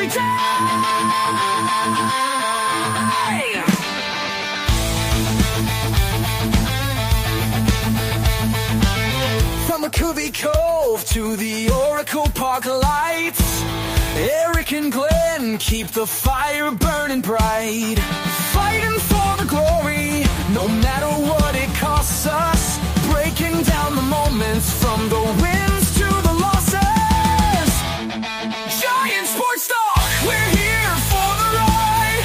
day. From the Covey Cove to the Oracle Park lights, Eric and Glenn keep the fire burning bright, fighting for the glory, no matter what it costs us, breaking down the moments from the wins to the losses. Giant Sports Talk, we're here for the ride.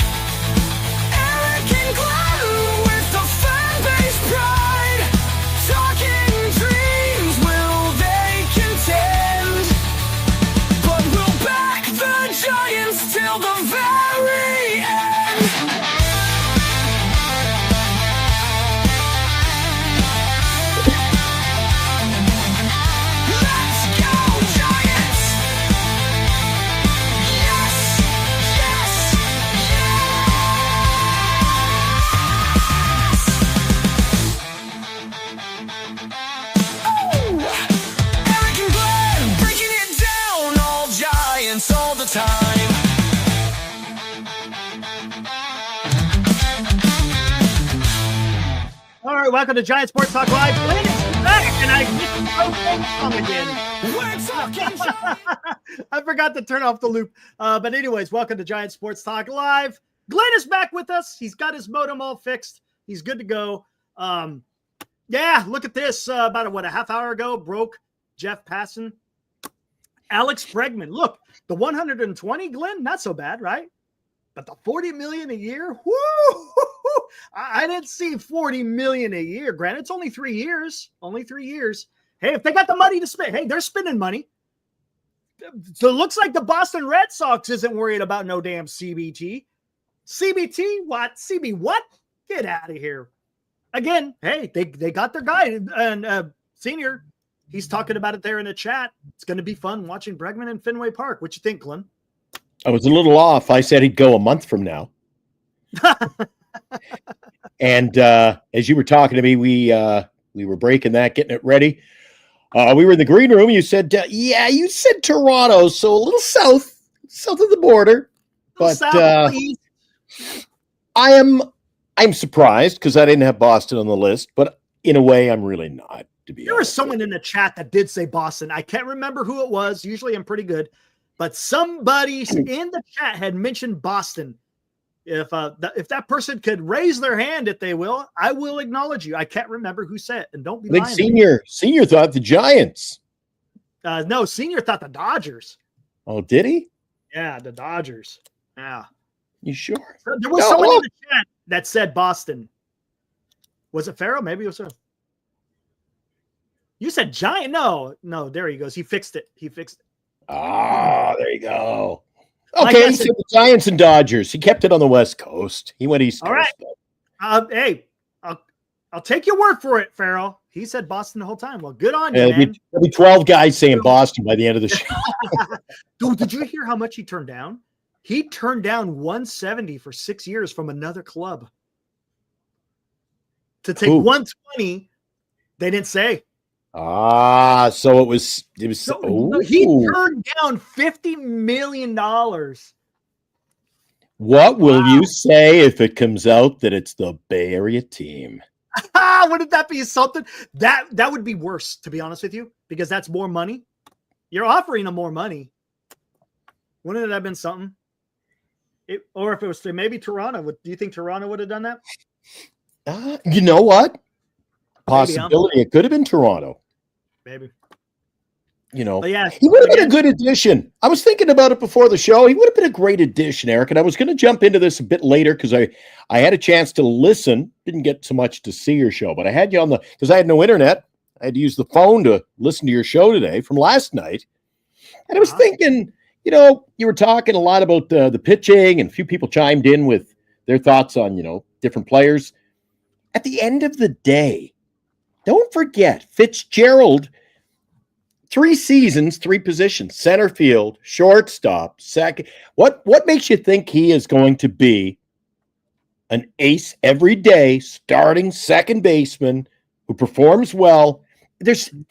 Eric and Glenn with the fan base pride, talking dreams, will they contend? But we'll back the Giants till the very end. Let's go Giants! Yes! Yes! Yes! Oh! Eric and Glenn breaking it down, all Giants all the time. All right, welcome to Giant Sports Talk Live. Glenn is back, and I missed the again. We're talking Giants! I forgot to turn off the loop. But anyways, welcome to Giant Sports Talk Live. Glenn is back with us. He's got his modem all fixed. He's good to go. Yeah, look at this. About a half hour ago, broke Jeff Passan. Alex Bregman. Look, the 120, Glenn, not so bad, right? But the 40 million a year, whoo! I didn't see 40 million a year. Granted, it's only 3 years. Only 3 years. Hey, if they got the money to spend, hey, they're spending money. So it looks like the Boston Red Sox isn't worried about no damn CBT. CBT? What? CB what? Get out of here. Again, hey, they got their guy. And Senior, he's talking about it there in the chat. It's going to be fun watching Bregman in Fenway Park. What you think, Glenn? I was a little off. I said he'd go a month from now. And as you were talking to me, we were breaking that, getting it ready. We were in the green room. You said, yeah, you said Toronto, so a little south of the border. But I'm surprised because I didn't have Boston on the list. But in a way, I'm really not. To be there was someone in the chat that did say Boston. I can't remember who it was. Usually, I'm pretty good. But somebody in the chat had mentioned Boston. If that person could raise their hand, if they will, I will acknowledge you. I can't remember who said it, and don't be I think lying. Senior thought the Giants. No, Senior thought the Dodgers. Oh, did he? Yeah, the Dodgers. Yeah. You sure? There was someone in the chat that said Boston. Was it Farrell? Maybe it was. You said Giant? No. There he goes. He fixed it. Ah, there you go. Okay, he said the Giants and Dodgers. He kept it on the West Coast. He went East Coast. All right. Hey, I'll take your word for it, Farrell. He said Boston the whole time. Well, good on you, man. There'll be 12 guys saying Boston by the end of the show. Dude, did you hear how much he turned down? He turned down 170 for 6 years from another club. To take 120, they didn't say. So it was. So he turned down $50 million. What will you say if it comes out that it's the Bay Area team? Wouldn't that be something? That would be worse, to be honest with you, because that's more money. You're offering them more money. Wouldn't it have been something? Or if it was maybe Toronto. Do you think Toronto would have done that? You know what? Possibility. It could have been Toronto. Maybe. You know, yeah, he would have been a good addition. I was thinking about it before the show. He would have been a great addition, Eric. And I was going to jump into this a bit later because I had a chance to listen. Didn't get so much to see your show, but I had you because I had no internet. I had to use the phone to listen to your show today from last night. And I was thinking, you were talking a lot about the pitching, and a few people chimed in with their thoughts on, different players. At the end of the day, don't forget Fitzgerald, 3 seasons, 3 positions, center field, shortstop, second. What makes you think he is going to be an ace every day, starting second baseman who performs well?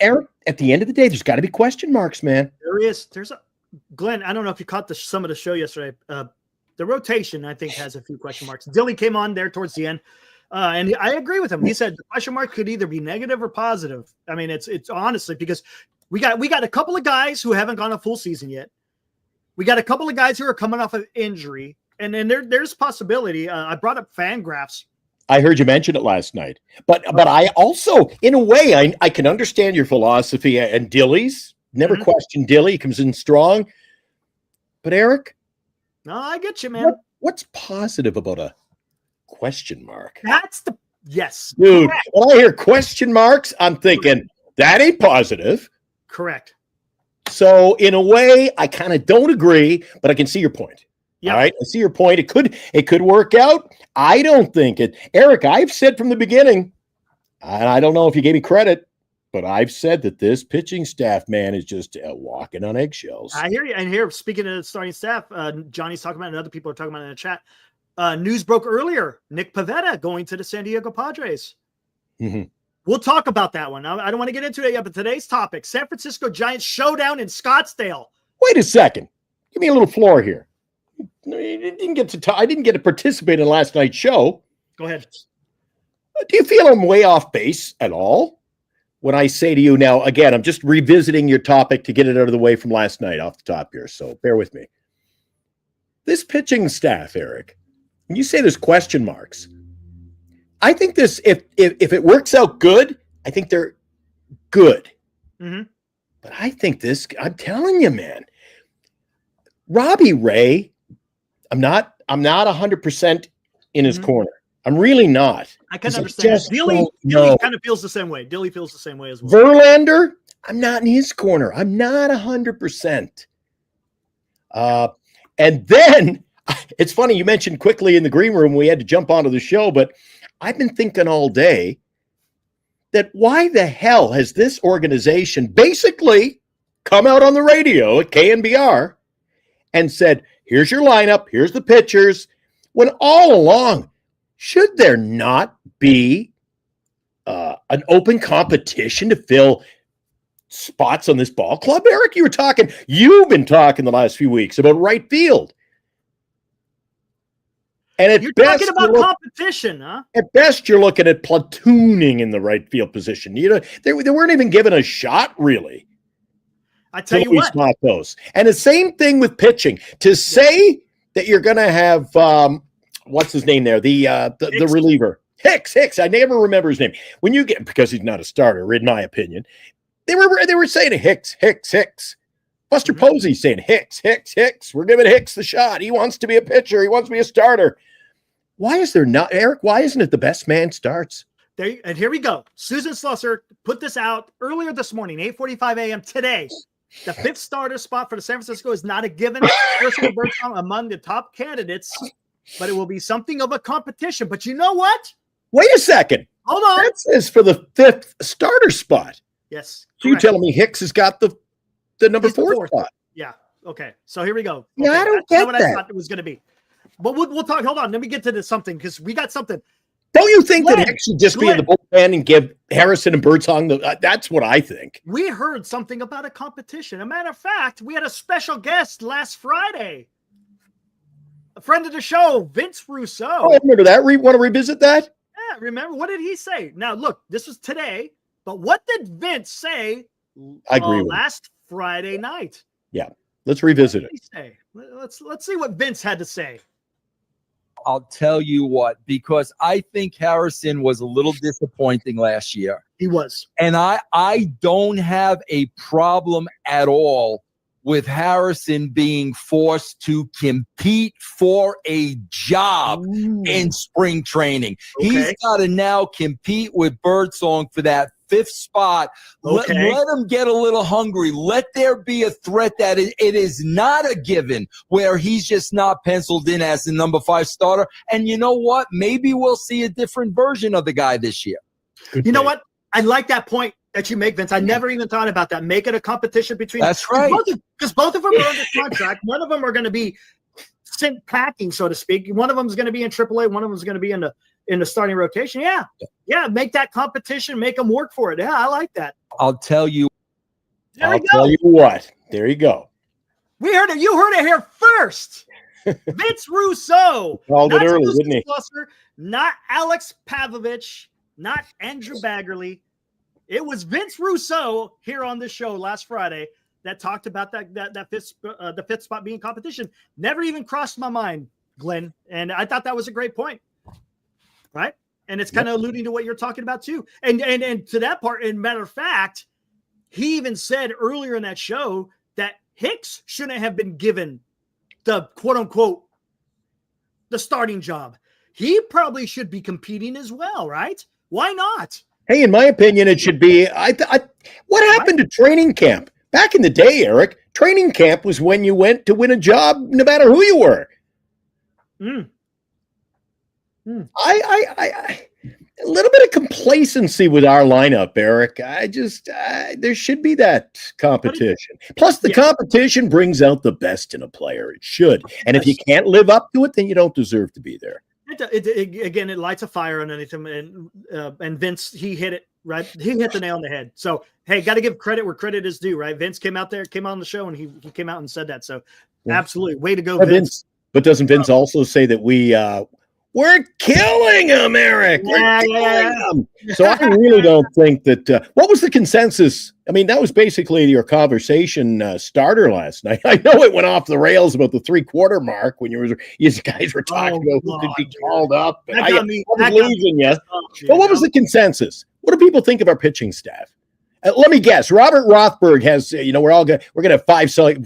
Eric, at the end of the day, there's got to be question marks, man. There is. Glenn, I don't know if you caught some of the show yesterday. The rotation, I think, has a few question marks. Dilly came on there towards the end, and I agree with him. He said the question mark could either be negative or positive. I mean, it's honestly because we got a couple of guys who haven't gone a full season yet. We got a couple of guys who are coming off of injury, and then there's possibility. I brought up Fangraphs. I heard you mention it last night, but I also, in a way, I can understand your philosophy and Dilly's. Never question Dilly. He comes in strong. But Eric? No, I get you, man. What's positive about a question mark? Yes. Dude, correct. when I hear question marks, I'm thinking, that ain't positive. Correct. So in a way, I kind of don't agree, but I can see your point. Yep. All right. I see your point. It could work out. I don't think it. Eric, I've said from the beginning, and I don't know if you gave me credit, but I've said that this pitching staff, man, is just walking on eggshells. I hear you. And here, speaking of the starting staff, Johnny's talking about it and other people are talking about it in the chat. News broke earlier. Nick Pivetta going to the San Diego Padres. Mm-hmm. We'll talk about that one. I don't want to get into it yet, but today's topic, San Francisco Giants showdown in Scottsdale. Wait a second. Give me a little floor here. I didn't get to participate in last night's show. Go ahead. Do you feel I'm way off base at all? When I say to you now, again, I'm just revisiting your topic to get it out of the way from last night off the top here, so bear with me. This pitching staff, Eric, when you say there's question marks, I think this, if it works out good, I think they're good. Mm-hmm. But I think this, I'm telling you, man, Robbie Ray, I'm not 100% in his corner. I'm really not. I can understand. Dilly kind of feels the same way. Dilly feels the same way as well. Verlander, I'm not in his corner. I'm not 100%. And then it's funny, you mentioned quickly in the green room, we had to jump onto the show, but I've been thinking all day that why the hell has this organization basically come out on the radio at KNBR and said, here's your lineup, here's the pitchers, when all along, should there not be an open competition to fill spots on this ball club? Eric, you've been talking the last few weeks about right field. And you're talking about competition, huh? At best, you're looking at platooning in the right field position. You know, they weren't even given a shot, really. I tell you what. Those. And the same thing with pitching. To say that you're going to have what's his name there? The reliever. Hicks. I never remember his name. When you get, because he's not a starter, in my opinion, they were saying Hicks. Buster Posey saying Hicks. We're giving Hicks the shot. He wants to be a pitcher. He wants to be a starter. Why is there not, Eric? Why isn't it the best man starts? And here we go. Susan Slusser put this out earlier this morning, 8:45 a.m. today. The fifth starter spot for the San Francisco is not a given. Birdsong among the top candidates, but it will be something of a competition. But you know what? Wait a second. Hold on. That says for the fifth starter spot. Yes. So you're telling me Hicks has got the number four spot? Yeah. Okay. So here we go. Yeah, okay. I don't That's get what that. I thought it was going to be. But we'll talk. Hold on. Let me get to this something because we got something. Don't you think that Hicks should just be in the bullpen and give Harrison and Birdsong that's what I think. We heard something about a competition. A matter of fact, we had a special guest last Friday. A friend of the show, Vince Russo. Oh, I remember that. Want to revisit that? Yeah, remember. What did he say? Now, look, this was today, but what did Vince say I agree with last Friday night? Yeah, let's revisit it. Let's see what Vince had to say. I'll tell you what, because I think Harrison was a little disappointing last year. He was. And I don't have a problem at all with Harrison being forced to compete for a job in spring training. Okay. He's got to now compete with Birdsong for that fifth spot. Okay. Let him get a little hungry. Let there be a threat that it is not a given where he's just not penciled in as the number 5 starter. And you know what? Maybe we'll see a different version of the guy this year. You know what? I like that point that you make, Vince. I never even thought about that. Make it a competition between. That's right. Because both of them are under contract. One of them are going to be sent packing, so to speak. One of them is going to be in AAA. One of them is going to be in the starting rotation. Yeah. Make that competition. Make them work for it. Yeah, I like that. I'll tell you. Tell you what. There you go. We heard it. You heard it here first. Vince Russo. Called it Not early, Bruce didn't he? Slusser, not Alex Pavlovich, not Andrew Baggerly. It was Vince Russo here on this show last Friday that talked about that fifth spot being competition. Never even crossed my mind, Glenn. And I thought that was a great point. Right? And it's kind of alluding to what you're talking about too. And to that part, and matter of fact, he even said earlier in that show that Hicks shouldn't have been given the quote unquote the starting job. He probably should be competing as well, right? Why not? Hey, in my opinion, it should be. What happened to training camp back in the day, Eric? Training camp was when you went to win a job, no matter who you were. A little bit of complacency with our lineup, Eric. There should be that competition. Plus, the competition brings out the best in a player. It should. And if you can't live up to it, then you don't deserve to be there. Again, it lights a fire underneath him. And Vince, he hit it, right? He hit the nail on the head. So, hey, got to give credit where credit is due, right? Vince came on the show, and he came out and said that. So, absolutely. Way to go, Vince. But doesn't Vince also say that we're killing him, Eric? We're killing him. So I really don't think that what was the consensus? I mean, that was basically your conversation starter last night. I know it went off the rails about the 3/4 mark when you guys were talking about who could be called up. And I was losing you. But what was the consensus? What do people think of our pitching staff? Let me guess. Robert Rothberg has, we're going to have five Cy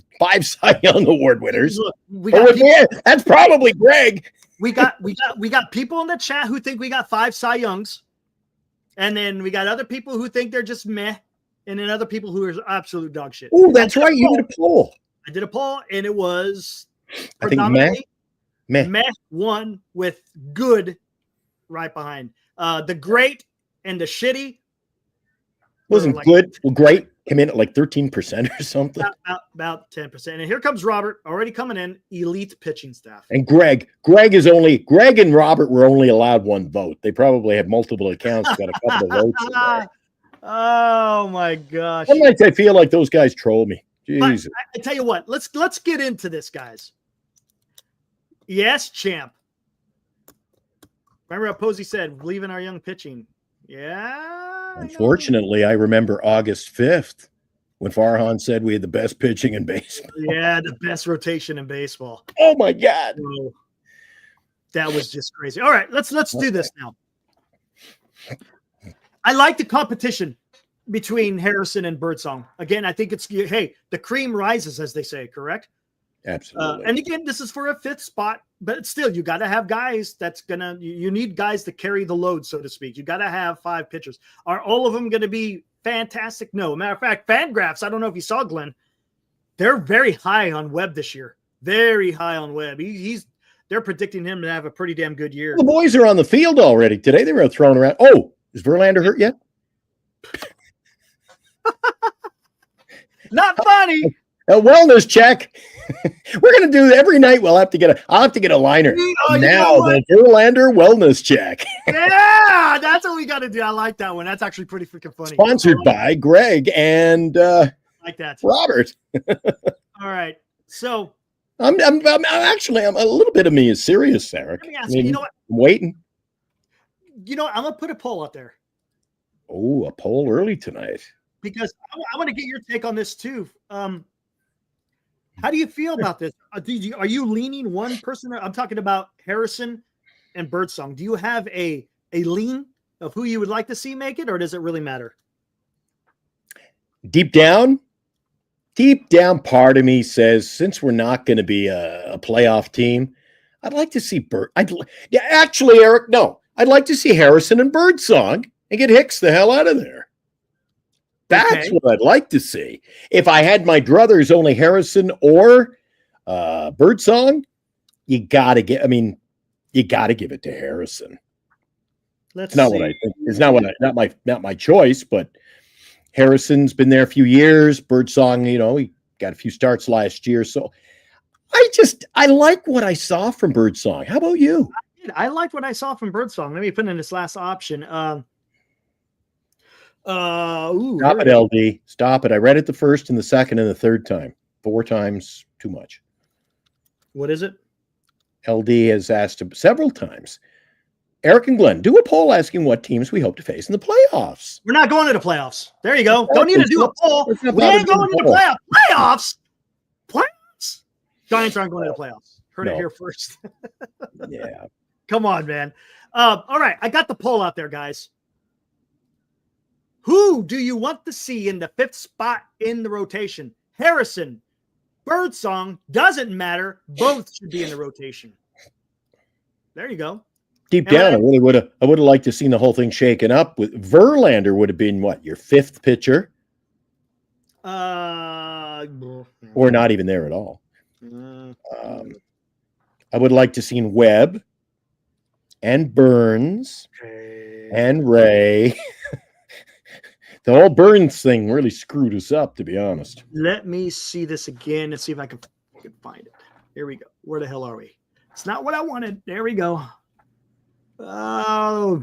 Young Award winners. Look, that's probably Greg. We got people in the chat who think we got 5 Cy Youngs, and then we got other people who think they're just meh, and then other people who are absolute dog shit. Oh, that's right. You did a poll. I did a poll, and it was I think meh one with good right behind. The great and the shitty wasn't good. Well, great came in at like 13% or something. About 10%. And here comes Robert, already coming in, elite pitching staff. And Greg and Robert were only allowed one vote. They probably have multiple accounts, got a couple of votes in there. Oh my gosh. Some nights I feel like those guys troll me. Jesus. I tell you what, let's get into this, guys. Yes, champ. Remember how Posey said, leaving our young pitching. Yeah. Unfortunately, I remember August 5th when Farhan said we had the best pitching in baseball. Yeah, the best rotation in baseball. Oh my God. So, that was just crazy. All right, let's do this now. I like the competition between Harrison and Birdsong. Again, I think it's the cream rises, as they say, correct? Absolutely. And again, this is for a 5th spot, but still, you got to have guys you need guys to carry the load, so to speak. You got to have 5 pitchers. Are all of them going to be fantastic? No. Matter of fact, Fangraphs, I don't know if you saw, Glenn, they're very high on Webb this year. Very high on Webb. They're predicting him to have a pretty damn good year. The boys are on the field already today. They were throwing around. Oh, is Verlander hurt yet? Not funny. A wellness check. We're going to do every night. I'll have to get a liner. Now the Verlander wellness check. Yeah, that's what we got to do. I like that one. That's actually pretty freaking funny. Sponsored by Greg and like that, Robert. All right, so I'm actually a little bit of me is serious, Eric. Let me ask you. You know what? I'm waiting. I'm gonna put a poll up there. Oh, a poll early tonight. Because I want to get your take on this too. How do you feel about this? Are you leaning one person? I'm talking about Harrison and Birdsong. Do you have a lean of who you would like to see make it, or does it really matter? Deep down, part of me says, since we're not going to be a playoff team, I'd like to see actually, Eric, no. I'd like to see Harrison and Birdsong and get Hicks the hell out of there. That's what I'd like to see. If I had my druthers, only Harrison or Birdsong, you got to give it to Harrison. What I think. It's not my choice, but Harrison's been there a few years. Birdsong, he got a few starts last year. So I like what I saw from Birdsong. How about you? I liked what I saw from Birdsong. Let me put in this last option. Stop it, LD. Stop it. I read it the first and the second and the third time. 4 times. too much. What is it? LD has asked several times. Eric and Glenn, do a poll asking what teams we hope to face in the playoffs. We're not going to the playoffs. There you go. Don't need to do a poll. It's not We about ain't to do going a to the poll. playoffs. Playoffs? Giants aren't going to the playoffs. Heard it No. here first. Yeah. Come on, man. All right. I got the poll out there, guys. Who do you want to see in the 5th spot in the rotation? Harrison, Birdsong, doesn't matter. Both should be in the rotation. There you go. Deep down, I would have liked to seen the whole thing shaken up. With Verlander would have been what, your 5th pitcher, or not even there at all. I would like to seen Webb and Burns and Ray. The whole Burns thing really screwed us up, to be honest. Let me see this again and see if I can find it. Here we go. Where the hell are we? It's not what I wanted. There we go. Oh,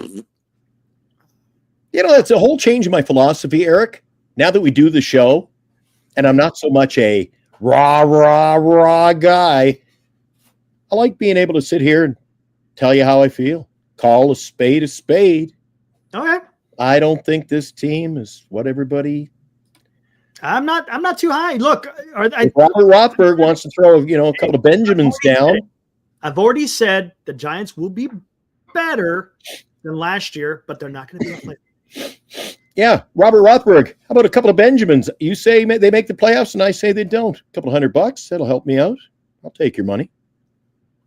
That's a whole change in my philosophy, Eric. Now that we do the show, and I'm not so much a rah guy, I like being able to sit here and tell you how I feel. Call a spade a spade. okay. I don't think this team is what everybody. I'm not too high. Look, If Robert Rothberg wants to throw, a couple of Benjamins down. I've already said the Giants will be better than last year, but they're not going to be a playoff. Yeah, Robert Rothberg. How about a couple of Benjamins? You say they make the playoffs, and I say they don't. A couple of $100, that'll help me out. I'll take your money.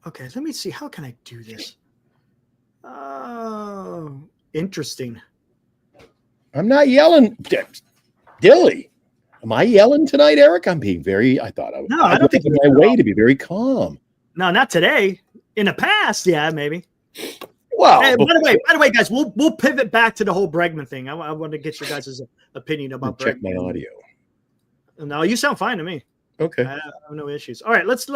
Okay, let me see. How can I do this? Oh, interesting. I'm not yelling. Dilly, am I yelling tonight, Eric? I'm being I thought I was. No, I don't think my you're way to be very calm. No, not today. In the past, yeah, maybe. Well, Hey, by the way, guys, we'll pivot back to the whole Bregman thing. I want to get your guys' opinion about check Bregman. my audio. No, you sound fine to me. Okay. I have no issues. All right, let's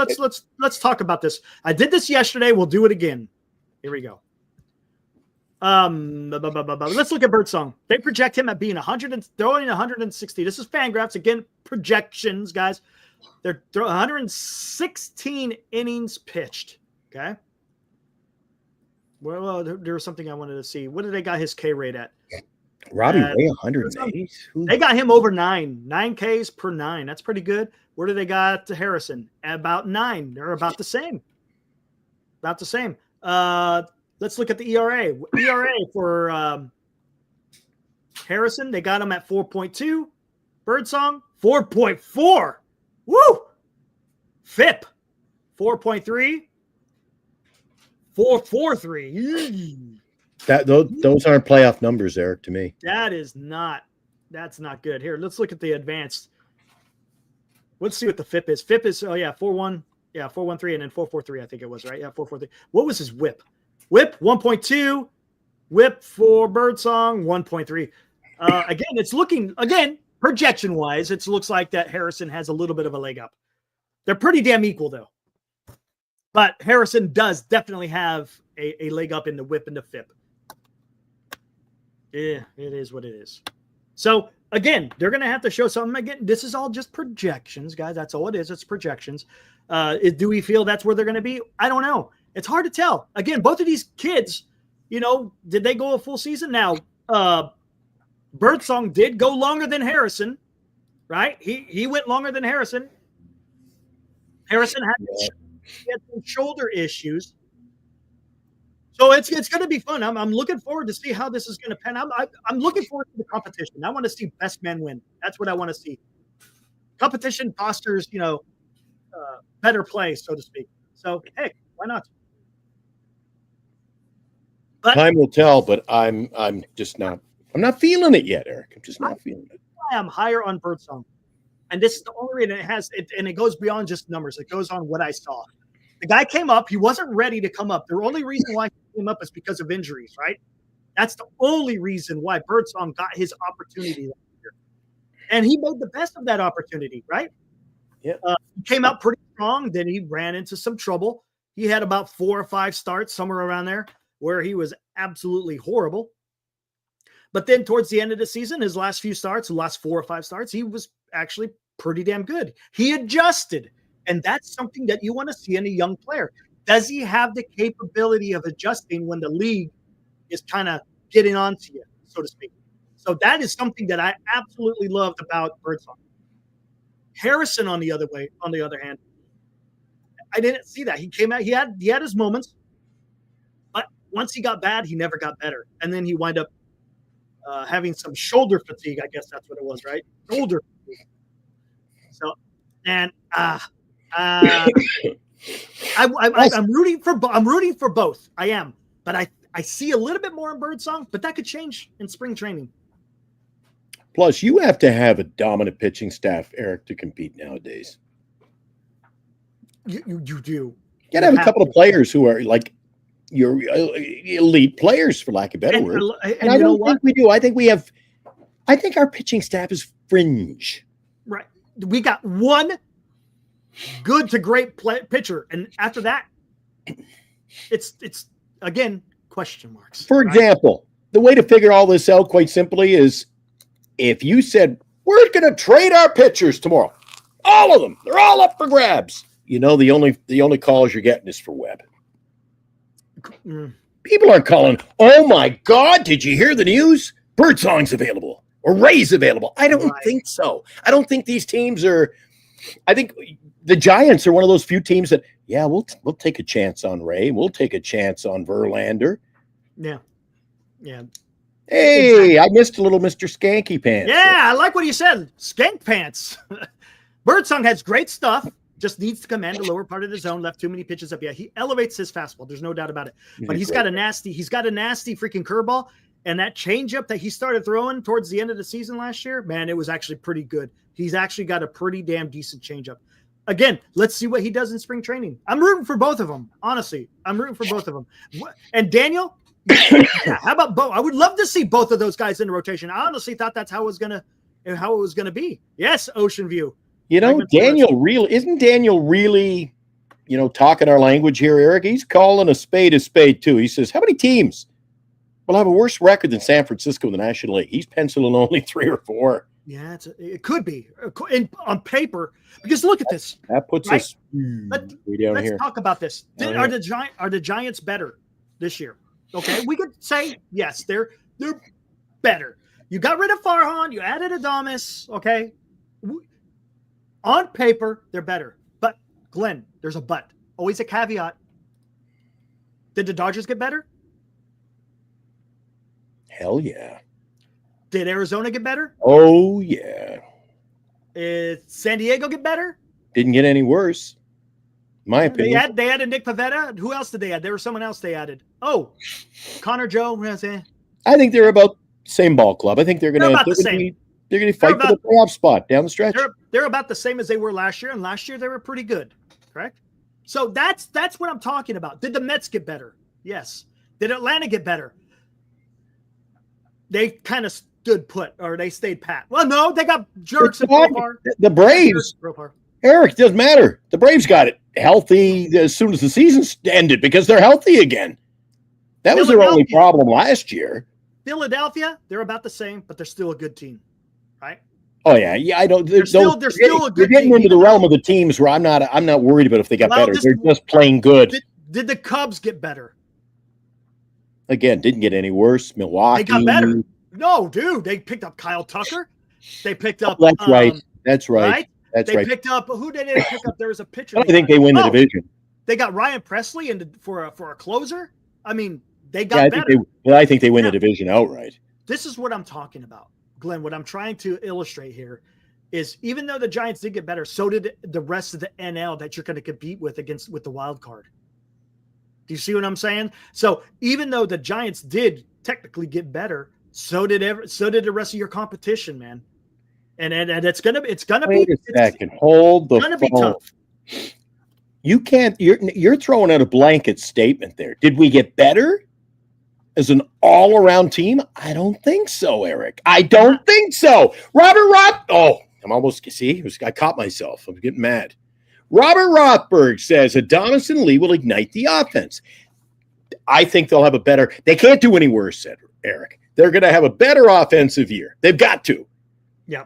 talk about this. I did this yesterday. We'll do it again. Here we go. Let's look at Birdsong. They project him at being 100 and throwing 160. This is Fangraphs again. Projections, guys. They're 116 innings pitched. Okay. Well, there was something I wanted to see. What did they got his K rate at? Robbie Ray 108. They got him over 9 Ks per 9. That's pretty good. Where do they got Harrison? About 9. They're about the same. About the same. Let's look at the ERA. ERA for Harrison, they got him at 4.2. Birdsong, 4.4. Woo! FIP, 4.3. 4.43. Those aren't playoff numbers, Eric, to me. That's not good. Here, let's look at the advanced. Let's see what the FIP is. FIP is 4.1. Yeah, 4.13 and then 4.43, I think it was, right? Yeah, 4.43. What was his whip? Whip 1.2. Whip for Birdsong 1.3. Again, it's looking projection wise, it looks like that Harrison has a little bit of a leg up. They're pretty damn equal though. But Harrison does definitely have a leg up in the whip and the FIP. Yeah, it is what it is. So again, they're going to have to show something. Again, this is all just projections, guys. That's all it is. It's projections. Do we feel that's where they're going to be? I don't know. It's hard to tell. Again, both of these kids, did they go a full season? Now, Birdsong did go longer than Harrison, right? He went longer than Harrison. Harrison had some shoulder issues. So it's going to be fun. I'm looking forward to see how this is going to pan out. I'm looking forward to the competition. I want to see best man win. That's what I want to see. Competition fosters, better play, so to speak. So, hey, why not? But Time will tell, but I'm not feeling it yet, Eric. I'm just not feeling it. I am higher on Birdsong. And this is the only reason it goes beyond just numbers. It goes on what I saw. The guy came up. He wasn't ready to come up. The only reason why he came up is because of injuries, right? That's the only reason why Birdsong got his opportunity last year. And he made the best of that opportunity, right? Yeah. He came out pretty strong. Then he ran into some trouble. He had about 4 or 5 starts, somewhere around there, where he was absolutely horrible. But then towards the end of the season, his last few starts, the last 4 or 5 starts, he was actually pretty damn good. He adjusted. And that's something that you want to see in a young player. Does he have the capability of adjusting when the league is kind of getting onto you, so to speak? So that is something that I absolutely loved about Birdsong. Harrison, on the other hand, I didn't see that. He came out, he had his moments, but once he got bad, he never got better. And then he wound up having some shoulder fatigue. I guess that's what it was, right? Shoulder fatigue. So, and I'm rooting for both. I am, but I see a little bit more in Birdsong, but that could change in spring training. Plus, you have to have a dominant pitching staff, Eric, to compete nowadays. You do. You got to have a couple of players who are like your elite players, for lack of a better word. And I don't think we do. I think our pitching staff is fringe. Right. We got one good to great pitcher, and after that, it's again question marks. For example, the way to figure all this out, quite simply, is if you said we're going to trade our pitchers tomorrow, all of them, they're all up for grabs. You know, the only calls you're getting is for Webb. People aren't calling, oh my God, did you hear the news? Birdsong's available or Ray's available. I don't think so. I don't think these teams are. I think the Giants are one of those few teams that, yeah, we'll take a chance on Ray. We'll take a chance on Verlander. Yeah. Hey, I missed a little Mr. Skanky Pants. Yeah, I like what you said. Skank Pants. Birdsong has great stuff. Just needs to command the lower part of the zone. Left too many pitches up. Yeah, he elevates his fastball. There's no doubt about it. But he's got a nasty freaking curveball. And that changeup that he started throwing towards the end of the season last year, man, it was actually pretty good. He's actually got a pretty damn decent changeup. Again, let's see what he does in spring training. I'm rooting for both of them. Honestly, I'm rooting for both of them. And Daniel, how about both? I would love to see both of those guys in the rotation. I honestly thought that's how it was gonna be. Yes, Ocean View. You know, isn't Daniel really, talking our language here, Eric? He's calling a spade too. He says, how many teams will have a worse record than San Francisco in the National League? He's penciling only 3 or 4. Yeah, it could be on paper, because look at this. That puts us way down let's here. Talk about this. Are the Giants better this year? Okay, we could say yes, they're better. You got rid of Farhan, you added Adames. Okay, on paper they're better, but Glenn, there's a but. Always a caveat. Did the Dodgers get better? Hell yeah. Did Arizona get better? Oh yeah. Did San Diego get better? Didn't get any worse. My opinion. They added Nick Pivetta. Who else did they add? There was someone else they added. Oh, Connor Joe. I think they're about the same ball club. I think they're going to fight for the playoff spot down the stretch. They're about the same as they were last year, and last year they were pretty good, correct? So that's what I'm talking about. Did the Mets get better? Yes. Did Atlanta get better? They kind of stood put, or they stayed pat. Well, no, they got jerks. The Braves. Eric, doesn't matter. The Braves got it healthy as soon as the season ended because they're healthy again. That was their only problem last year. Philadelphia, they're about the same, but they're still a good team, right? Oh yeah. I don't. They're still a good team. You're getting into the realm of the teams where I'm not worried about if they got better. They're just playing good. Did the Cubs get better? Again, didn't get any worse. Milwaukee. They got better. No, dude, they picked up Kyle Tucker. They picked up. That's right. That's right. They picked up. Who did they pick up? There was a pitcher. I think they win the division. They got Ryan Presley for a closer. I mean, they got better. I think they win the division outright. This is what I'm talking about, Glenn. What I'm trying to illustrate here is, even though the Giants did get better, so did the rest of the NL that you're going to compete with the wild card. Do you see what I'm saying? So even though the Giants did technically get better, so did the rest of your competition, man. And it's gonna be hold the phone. Be tough. You can't. You're throwing out a blanket statement there. Did we get better as an all-around team? I don't think so, Eric. I don't think so. I'm almost. I caught myself. I'm getting mad. Robert Rothberg says Adames and Lee will ignite the offense. I think they'll have a better. They can't do any worse, said Eric. They're going to have a better offensive year. They've got to. Yeah.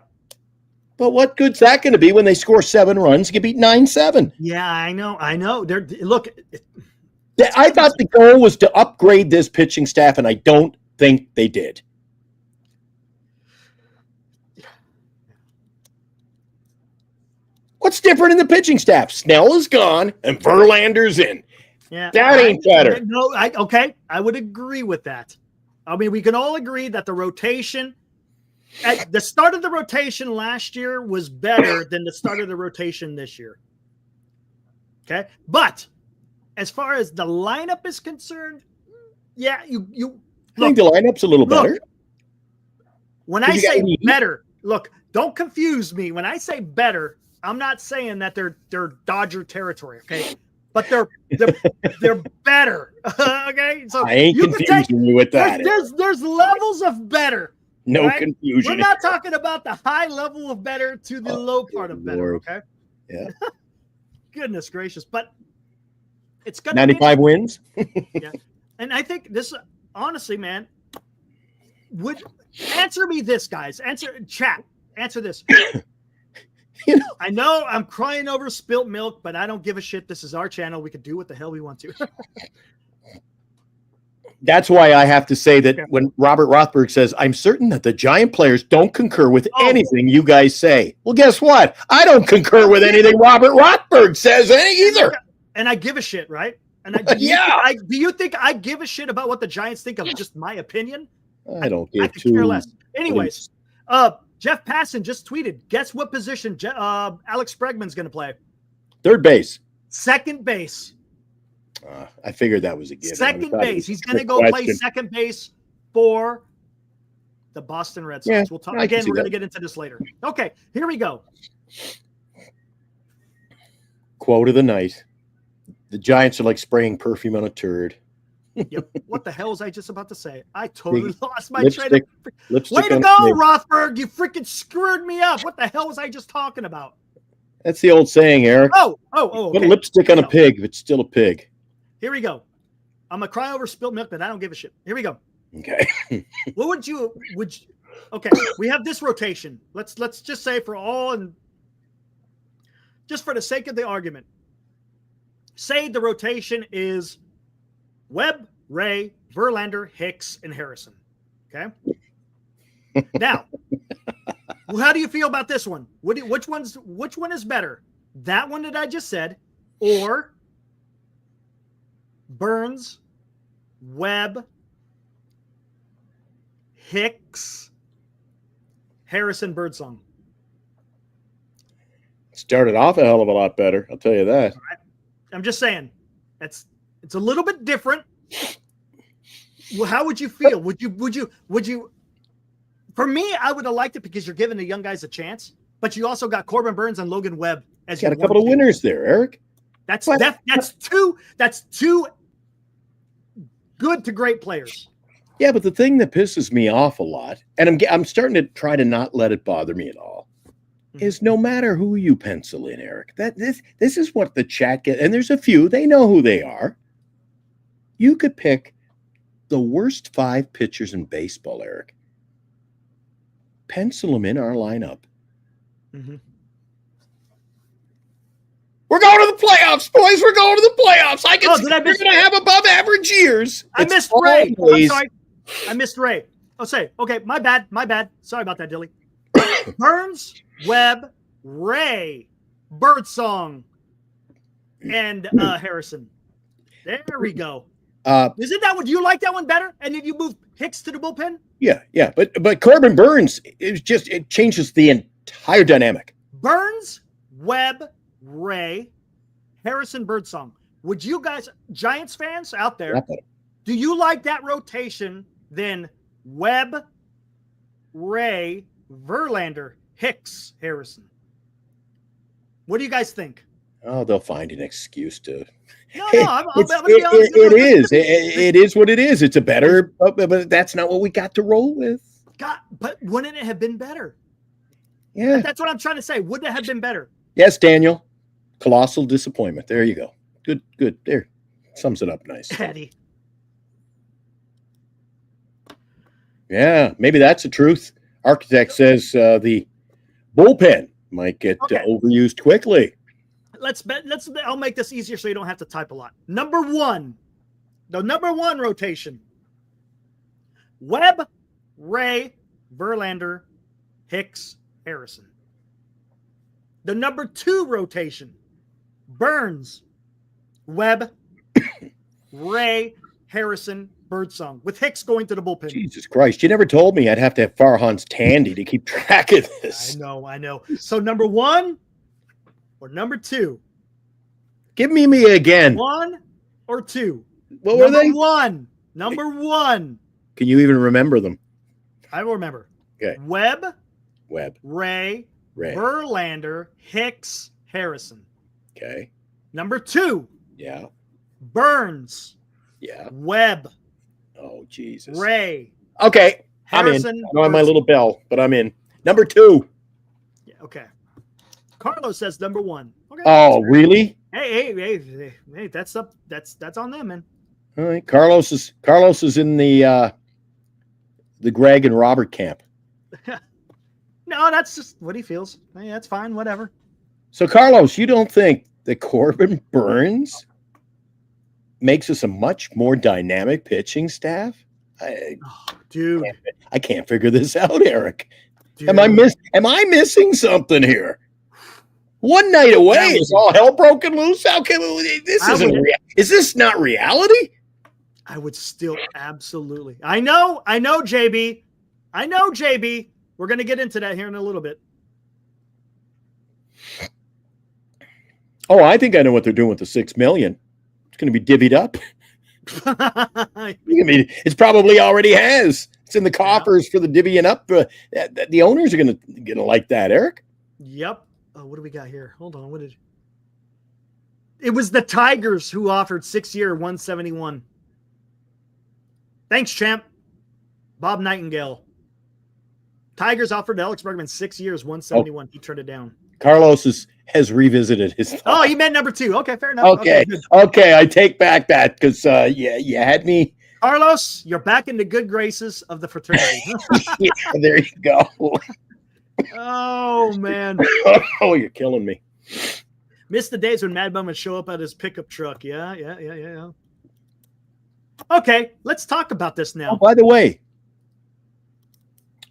But what good's that going to be when they score 7 runs? You get beat 9-7. Yeah, I know. Look. I thought the goal was to upgrade this pitching staff, and I don't think they did. What's different in the pitching staff? Snell is gone, and Verlander's in. Yeah, that ain't better. No, I would agree with that. I mean, we can all agree that the rotation at the start of the rotation last year was better than the start of the rotation this year. Okay, but as far as the lineup is concerned, yeah, you I think the lineup's a little better. When I say better, look, don't confuse me. When I say better, I'm not saying that they're Dodger territory, okay? But they're better, okay? So I ain't confusing you with that. There's levels of better. No right? confusion. We're not talking about the high level of better to the low part of better, Lord. okay? Yeah. Goodness gracious, but it's gonna 95 wins. Yeah, and I think this, honestly, man, would answer me this, guys. Answer this. You know, I know I'm crying over spilt milk, but I don't give a shit. This is our channel. We can do what the hell we want to. that's why I have to say that when Robert Rothberg says, I'm certain that the Giant players don't concur with anything you guys say. Well, guess what? I don't concur with anything Robert Rothberg says either. And I give a shit, right? And do you think I give a shit about what the Giants think of just my opinion? I don't I give could two. care less. Anyways, Jeff Passan just tweeted, guess what position Alex Bregman's going to play? Third base. Second base. I figured that was a given. Second base. He's going to go play second base for the Boston Red Sox. Yeah, We'll talk again. We're going to get into this later. Okay, here we go. Quote of the night. The Giants are like spraying perfume on a turd. Yep. What the hell was I just about to say? I totally lost my train of. Lipstick Way to go, Rothberg! You freaking screwed me up. What the hell was I just talking about? That's the old saying, Eric. Okay. Put a lipstick on a pig if it's still a pig. Here we go. I'm gonna cry over spilt milk, but I don't give a shit. Here we go. Okay. What would you? Okay, we have this rotation. Let's just say just for the sake of the argument, say the rotation is Webb, Ray, Verlander, Hicks, and Harrison. Okay. Now, how do you feel about this one? Which one is better? That one that I just said, or Burns, Webb, Hicks, Harrison, Birdsong? Started off a hell of a lot better. I'll tell you that. I'm just saying, it's a little bit different. Well, how would you feel? Would you? For me, I would have liked it because you're giving the young guys a chance, but you also got Corbin Burns and Logan Webb as you got a couple of winners there, Eric. That's two good to great players. Yeah, but the thing that pisses me off a lot, and I'm starting to try to not let it bother me at all, is no matter who you pencil in, Eric, this is what the chat gets, and there's a few, they know who they are. You could pick the worst 5 pitchers in baseball, Eric. Pencil them in our lineup. Mm-hmm. We're going to the playoffs, boys. We're going to the playoffs. We're going to have above average years. I missed Ray. I'm sorry. I missed Ray. Okay. My bad. Sorry about that, Dilly. Burns, Webb, Ray, Birdsong, and Harrison. There we go. Isn't that what you like that one better? And then you move Hicks to the bullpen? Yeah. But Corbin Burns, it changes the entire dynamic. Burns, Webb, Ray, Harrison, Birdsong. Would you guys, Giants fans out there, do you like that rotation then Webb, Ray, Verlander, Hicks, Harrison? What do you guys think? Oh, they'll find an excuse to. No, I'm gonna be honest. It is what it is. It's a better, but that's not what we got to roll with. God, but wouldn't it have been better? Yeah, that's what I'm trying to say. Wouldn't it have been better? Yes, Daniel. Colossal disappointment. There you go. Good. There, sums it up nice. Eddie. Yeah, maybe that's the truth. Architect says the bullpen might get overused quickly. I'll make this easier so you don't have to type a lot. Number one, the number one rotation. Webb, Ray, Verlander, Hicks, Harrison. The number two rotation. Burns, Webb, Ray, Harrison, Birdsong, with Hicks going to the bullpen. Jesus Christ. You never told me I'd have to have Farhan's Tandy to keep track of this. I know. So number one or number two? Give me again. One or two? What were they? Number one. Can you even remember them? I will remember. Okay. Webb, Ray, Verlander, Hicks, Harrison. Okay. Number two. Yeah. Burns. Yeah. Webb. Oh, Jesus. Ray. Okay. Harrison, I'm in. I don't have my little bell, but I'm in. Number two. Yeah, okay. Carlos says number one. Okay. Oh, really? Hey, that's up. That's on them, man. All right. Carlos is in the Greg and Robert camp. No, that's just what he feels. Hey, that's fine. Whatever. So, Carlos, you don't think that Corbin Burns makes us a much more dynamic pitching staff? Dude, I can't figure this out, Eric. Dude. Am I missing something here? One night away is all hell broken loose. How can is this not reality? I would still absolutely. I know, JB. We're going to get into that here in a little bit. Oh, I think I know what they're doing with the $6 million. It's going to be divvied up. It probably already has. It's in the coffers for the divvying up. The owners are going to like that, Eric. Yep. Oh, what do we got here? Hold on. It was the Tigers who offered 6-year $171. Thanks, champ. Bob Nightingale. Tigers offered Alex Bregman 6 years, $171. He turned it down. Carlos has revisited his thought. Oh, he meant number two. Okay, fair enough. Okay, I take back that because you had me. Carlos, you're back in the good graces of the fraternity. Yeah, there you go. Oh, man. Oh, you're killing me. Miss the days when Mad Bum would show up at his pickup truck. Yeah. Okay, let's talk about this now. Oh, by the way,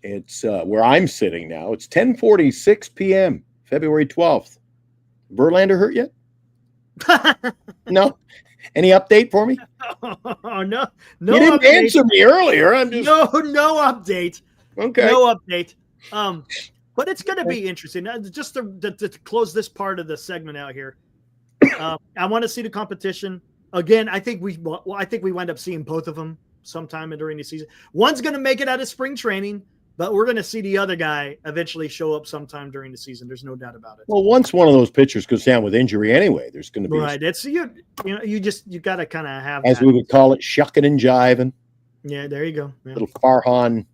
it's where I'm sitting now. It's 10:46 p.m., February 12th. Verlander hurt yet? No? Any update for me? Oh, no. You didn't update. answer me earlier. I'm just no update. okay. No update. But it's going to be interesting. Just to close this part of the segment out here, I want to see the competition again. I think we wind up seeing both of them sometime during the season. One's going to make it out of spring training, but we're going to see the other guy eventually show up sometime during the season. There's no doubt about it. Well, once one of those pitchers goes down with injury anyway, there's going to be right. It's you got to kind of have, as we would call it, shucking and jiving. Yeah, there you go. Yeah. Little Farhan.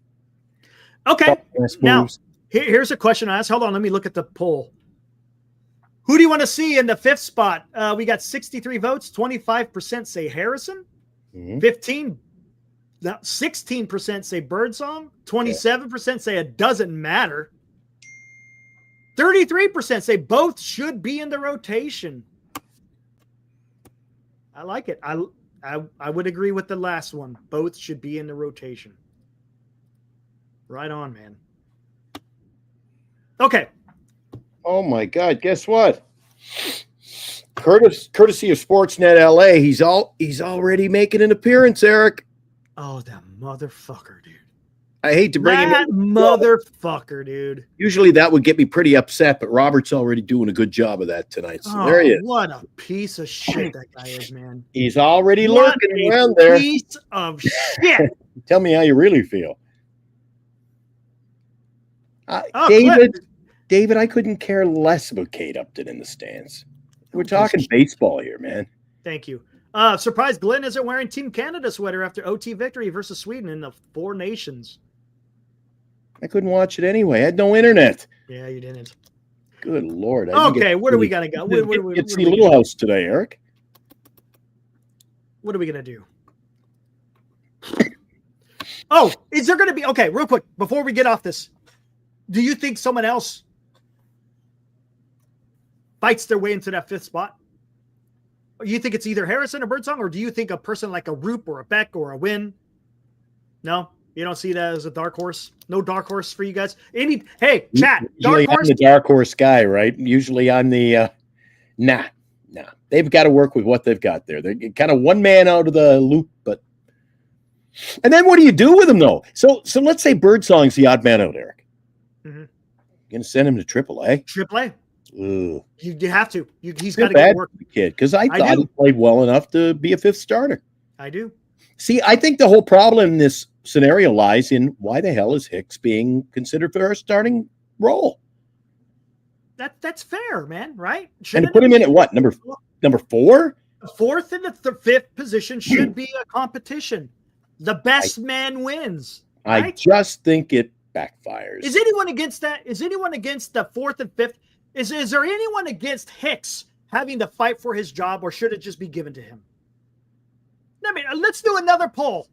Okay. Now, here's a question I asked. Hold on, let me look at the poll. Who do you want to see in the fifth spot? We got 63 votes. 25% say Harrison. 16% say Birdsong. 27% say it doesn't matter. 33% say both should be in the rotation. I like it. I would agree with the last one. Both should be in the rotation. Right on, man. Okay. Oh my God! Guess what? Courtesy of Sportsnet LA, he's already making an appearance, Eric. Oh, that motherfucker, dude! I hate to bring him in. That motherfucker, dude. Usually that would get me pretty upset, but Robert's already doing a good job of that tonight. So there he is. What a piece of shit that guy is, man. He's already lurking around there. Piece of shit. Tell me how you really feel. David, I couldn't care less about Kate Upton in the stands. We're talking baseball here, man. Thank you. Surprised Glenn isn't wearing Team Canada sweater after OT victory versus Sweden in the Four Nations. I couldn't watch it anyway. I had no internet. Yeah, you didn't. Good Lord. Okay, where do we got to go? It's the Little House today, Eric. What are we going to do? Oh, is there going to be – okay, real quick, before we get off this, do you think someone else fights their way into that 5th spot? You think it's either Harrison or Birdsong, or do you think a person like a Roop or a Beck or a Win? No, you don't see that as a dark horse. No dark horse for you guys. Hey, chat. Usually Dark horse. I'm the dark horse guy, right? Usually I'm the nah. They've got to work with what they've got there. They're kind of one man out of the loop, but and then what do you do with them though? So let's say Birdsong's the odd man out, Eric. Mm-hmm. You're gonna send him to AAA? AAA. Ugh. You have to. He's Feel got to bad get work. for the kid, because I thought do. he played well enough to be a 5th starter. I do. See, I think the whole problem in this scenario lies in why the hell is Hicks being considered for a starting role? That's fair, man. Right? And to put him in at what, number 4? The 4th and the 5th position should be a competition. The best man wins. Right? I just think it backfires. Is anyone against that? Is anyone against the 4th and 5th? Is there anyone against Hicks having to fight for his job, or should it just be given to him? I mean, let's do another poll.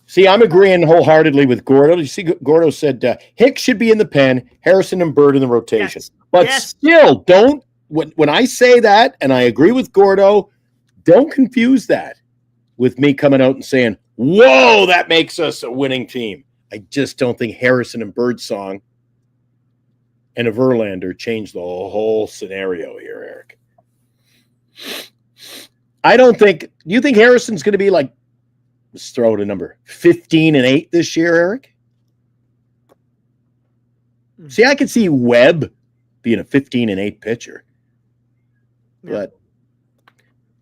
See, I'm agreeing wholeheartedly with Gordo. You see, Gordo said Hicks should be in the pen, Harrison and Bird in the rotation. Yes. But still, don't, when I say that, and I agree with Gordo, don't confuse that with me coming out and saying, whoa, that makes us a winning team. I just don't think Harrison and Birdsong and a Verlander changed the whole scenario here, Eric. I don't think, do you think Harrison's going to be like, let's throw out a number, 15-8 this year, Eric? See, I could see Webb being a 15-8 pitcher. Yeah. But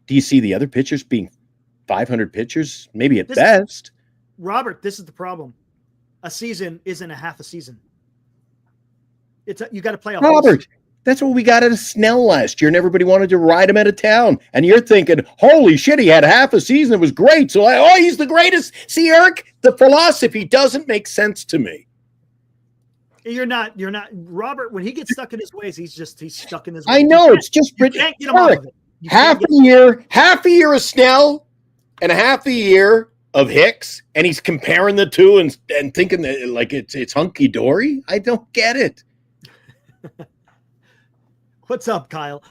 do you see the other pitchers being 500 pitchers, maybe at best? Robert, this is the problem. A season isn't a half a season. You got to play a whole Robert, season. that's what we got out of Snell last year, and everybody wanted to ride him out of town. And you're thinking, holy shit, he had half a season. It was great. So, he's the greatest. See, Eric, the philosophy doesn't make sense to me. You're not. Robert, when he gets stuck in his ways, he's stuck in his ways. I know, it's just you can't get him out of it. half a year of Snell and half a year of Hicks, and he's comparing the two and thinking that like it's hunky dory. I don't get it. What's up, Kyle?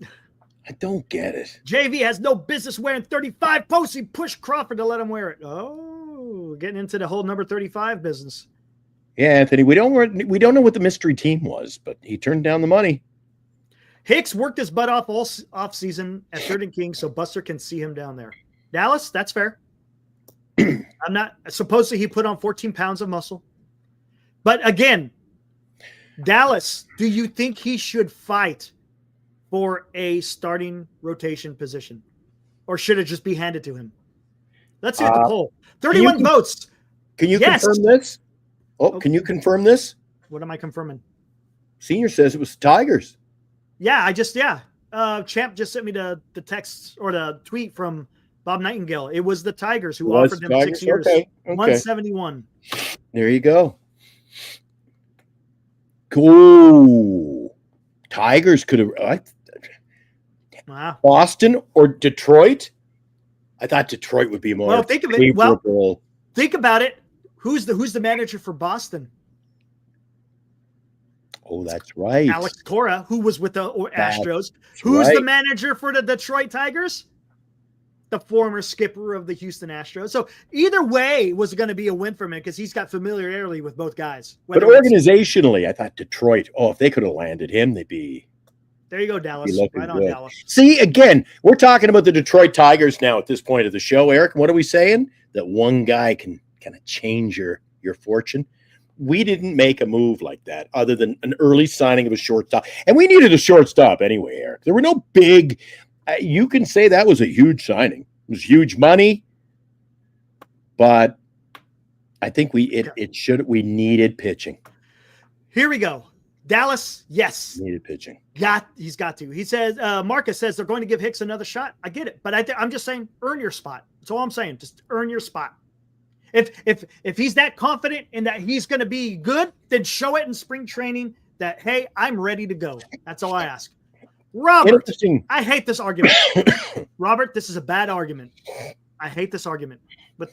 I don't get it. JV has no business wearing 35 posts. He pushed Crawford to let him wear it. Oh, getting into the whole number 35 business. Yeah, Anthony, we don't know what the mystery team was, but he turned down the money. Hicks worked his butt off all off season at 3rd and King, so Buster can see him down there. Dallas, that's fair. I'm not supposedly he put on 14 pounds of muscle, but again, Dallas, do you think he should fight for a starting rotation position, or should it just be handed to him? Let's see the poll. 31 votes. Can you confirm this? Oh, can you confirm this? What am I confirming? Senior says it was Tigers. Yeah, Champ just sent me the text or the tweet from Bob Nightingale. It was the Tigers who offered him 6 years. Okay. 171. There you go. Cool. Tigers could have Wow. Boston or Detroit. I thought Detroit would be more. Well, think of it. Well, think about it. Who's the manager for Boston? Oh, that's right. Alex Cora, who was with the Astros. Who's the manager for the Detroit Tigers? The former skipper of the Houston Astros. So either way was going to be a win for him because he's got familiarity with both guys. But organizationally, I thought Detroit, if they could have landed him, they'd be. There you go, Dallas. Right on, good. Dallas. See, again, we're talking about the Detroit Tigers now at this point of the show, Eric. What are we saying? That one guy can kind of change your fortune. We didn't make a move like that other than an early signing of a shortstop. And we needed a shortstop anyway, Eric. There were no big you can say that was a huge signing. It was huge money. But I think we needed pitching. Here we go. Dallas, yes. Needed pitching. He's got to. He says, Marcus says they're going to give Hicks another shot. I get it. But I'm just saying, earn your spot. That's all I'm saying. Just earn your spot. If he's that confident in that he's going to be good, then show it in spring training that, hey, I'm ready to go. That's all I ask. Robert, I hate this argument. Robert, this is a bad argument. I hate this argument. But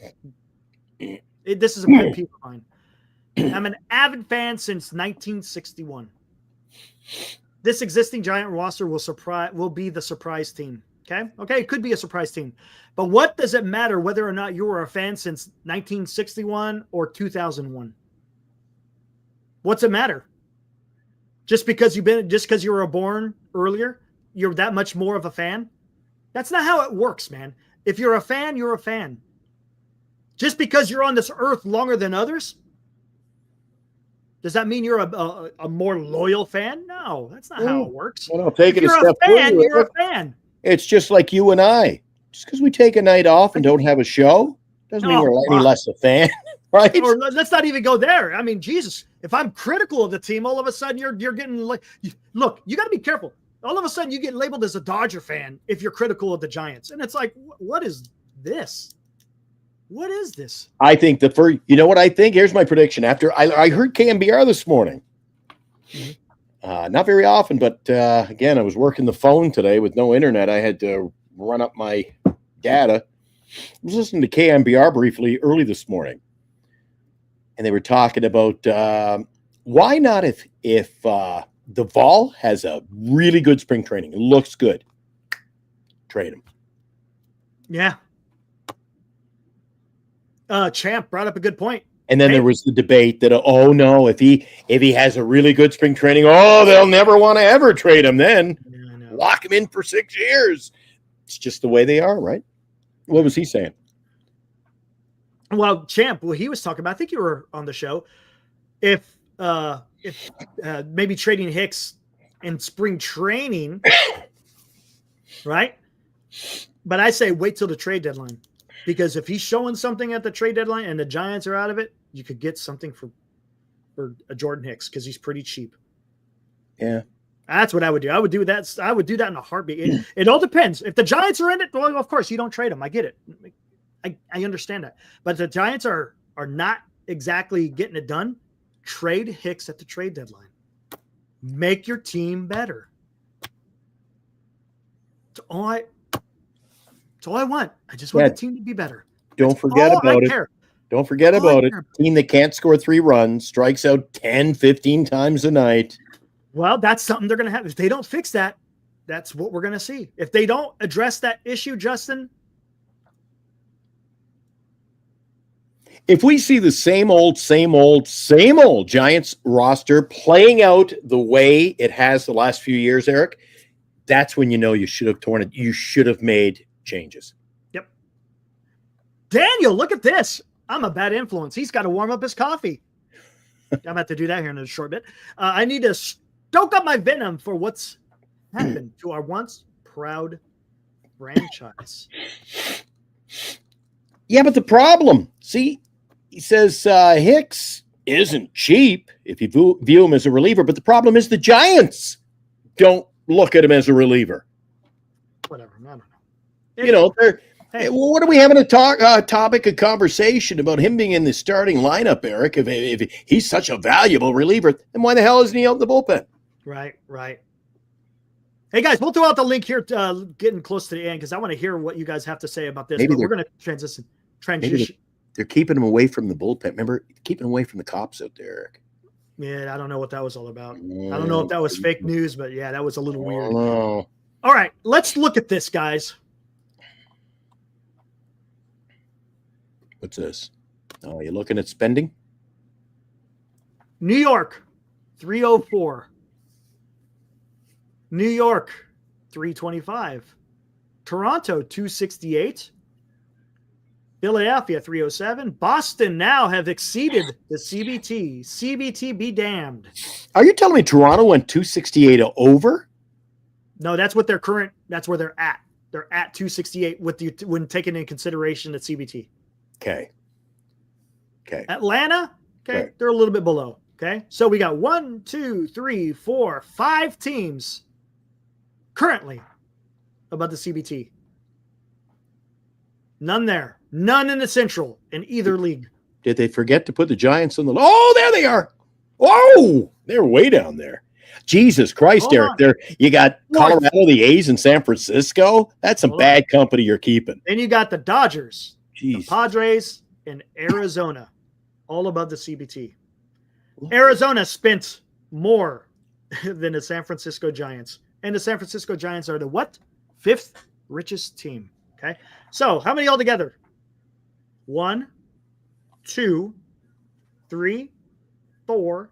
this is a pet peeve of mine. I'm an avid fan since 1961. This existing Giant roster will be the surprise team. Okay, it could be a surprise team. But what does it matter whether or not you were a fan since 1961 or 2001? What's it matter? Just because you were born earlier, you're that much more of a fan? That's not how it works, man. If you're a fan, you're a fan. Just because you're on this earth longer than others, does that mean you're a more loyal fan? No, that's not how it works. Well, I'll take if it a step fan, further. you're a fan. It's just like you and I. Just because we take a night off and don't have a show doesn't mean we're any less a fan, right? Or let's not even go there. I mean, Jesus, if I'm critical of the team, all of a sudden you're getting like, look, you got to be careful. All of a sudden you get labeled as a Dodger fan if you're critical of the Giants. And it's like, what is this? What is this? I think you know what I think? Here's my prediction. After I heard KMBR this morning. Not very often, but again, I was working the phone today with no internet. I had to run up my data. I was listening to KMBR briefly early this morning, and they were talking about why not if the Vol has a really good spring training, it looks good, trade him. Yeah. Champ brought up a good point. And then there was the debate that, oh no, if he has a really good spring training, they'll never want to ever trade him then. Yeah, lock him in for 6 years. It's just the way they are, right? What was he saying? Well, Champ, he was talking about, I think you were on the show, if maybe trading Hicks in spring training, right? But I say wait till the trade deadline. Because if he's showing something at the trade deadline and the Giants are out of it, you could get something for a Jordan Hicks because he's pretty cheap. Yeah. That's what I would do. I would do that. I would do that in a heartbeat. It all depends. If the Giants are in it, well, of course, you don't trade them. I get it. I understand that. But if the Giants are not exactly getting it done, trade Hicks at the trade deadline. Make your team better. That's all I want. I just want the team to be better. Don't forget about it. Don't forget about it. Team that can't score 3 runs, strikes out 10, 15 times a night. Well, that's something they're going to have. If they don't fix that, that's what we're going to see. If they don't address that issue, Justin. If we see the same old Giants roster playing out the way it has the last few years, Eric, that's when you know you should have torn it. You should have made changes. Yep. Daniel, look at this. I'm a bad influence. He's got to warm up his coffee. I'm about to do that here in a short bit. I need to stoke up my venom for what's happened to our once proud franchise. Yeah, but the problem, see, he says Hicks isn't cheap if you view him as a reliever, but the problem is the Giants don't look at him as a reliever. Whatever. I don't know. What are we having a topic of conversation about him being in the starting lineup, Eric? If he's such a valuable reliever, then why the hell isn't he out in the bullpen? Right. Hey, guys, we'll throw out the link here, getting close to the end, because I want to hear what you guys have to say about this. Maybe we're going to transition. They're keeping him away from the bullpen. Remember, keeping away from the cops out there, Eric. Yeah, I don't know what that was all about. I don't know if that was fake news, but yeah, that was a little weird. No. All right, let's look at this, guys. What's this? Oh, you're looking at spending? New York, 304. New York, 325. Toronto, 268. Philadelphia, 307. Boston now have exceeded the CBT. CBT be damned. Are you telling me Toronto went 268 over? No, that's what that's where they're at. They're at 268 when taking into consideration the CBT. Okay. Atlanta, okay, right. They're a little bit below. Okay. So we got 5 teams currently above the CBT. None there. None in the Central in either league. Did they forget to put the Giants on the list? Oh, there they are. Oh, they're way down there. Jesus Christ, Eric. You got Colorado, the A's, and San Francisco. That's some bad company you're keeping. Then you got the Dodgers, the Padres, and Arizona, all above the CBT. Arizona spent more than the San Francisco Giants. And the San Francisco Giants are the what? 5th richest team. Okay. So how many altogether? 1, 2, 3, 4,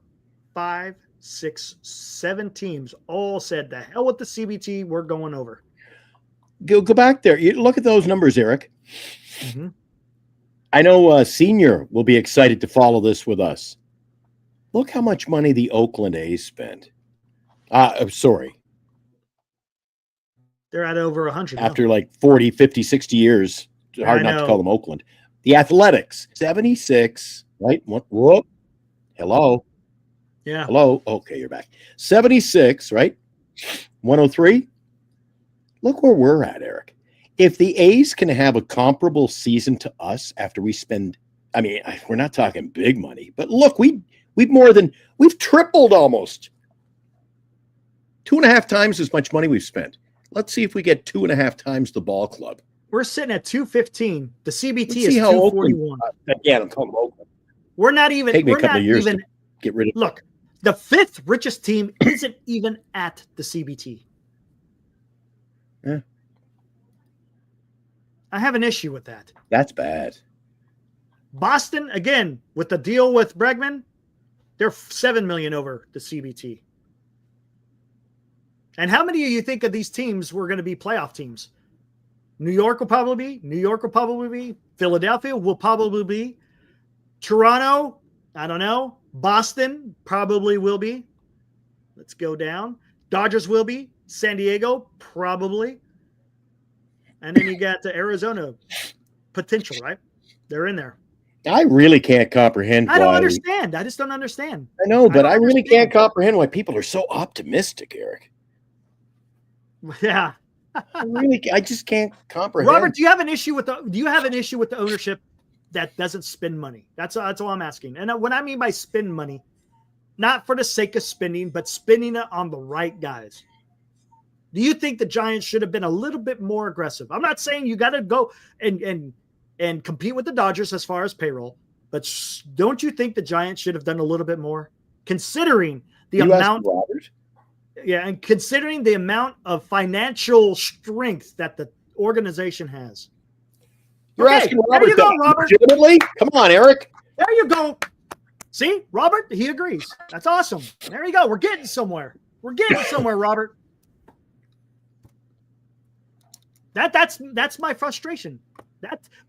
5, 6, 7 teams all said the hell with the CBT. We're going over. Go back there. You look at those numbers, Eric. Mm-hmm. I know Senior will be excited to follow this with us. Look how much money the Oakland A's spent. Sorry. They're at over 100 After now. like 40, 50, 60 years. Hard not to call them Oakland. The Athletics, 76, right? Whoop. Hello. Yeah. Hello. Okay, you're back. 76, right? 103. Look where we're at, Eric. If the A's can have a comparable season to us after we spend, I mean, we're not talking big money, but look, we've tripled almost. 2.5 times as much money we've spent. Let's see if we get 2.5 times the ball club. We're sitting at 215. The CBT is See how 241. Again, I'm calling Oakland. We're not even. Take me we're a couple not of years even. to get rid of. Look, the 5th richest team isn't even at the CBT. Yeah. I have an issue with that. That's bad. Boston, again, with the deal with Bregman, they're $7 million over the CBT. And how many of you think of these teams were going to be playoff teams? New York will probably be. Philadelphia will probably be. Toronto, I don't know. Boston probably will be. Let's go down. Dodgers will be. San Diego, probably. And then you got the Arizona potential, right? They're in there. I really can't comprehend. I don't understand. I just don't understand. I know, but I really understand. can't comprehend why people are so optimistic, Eric. Yeah. I just can't comprehend. Robert, do you have an issue with the ownership that doesn't spend money? That's all I'm asking. And what I mean by spend money, not for the sake of spending, but spending it on the right guys. Do you think the Giants should have been a little bit more aggressive? I'm not saying you got to go and compete with the Dodgers as far as payroll, but don't you think the Giants should have done a little bit more, considering the amount? Yeah, and considering the amount of financial strength that the organization has. You're asking Robert. There you go, Robert. Legitimately? Come on, Eric. There you go. See, Robert, he agrees. That's awesome. There you go. We're getting somewhere. Robert. That's my frustration.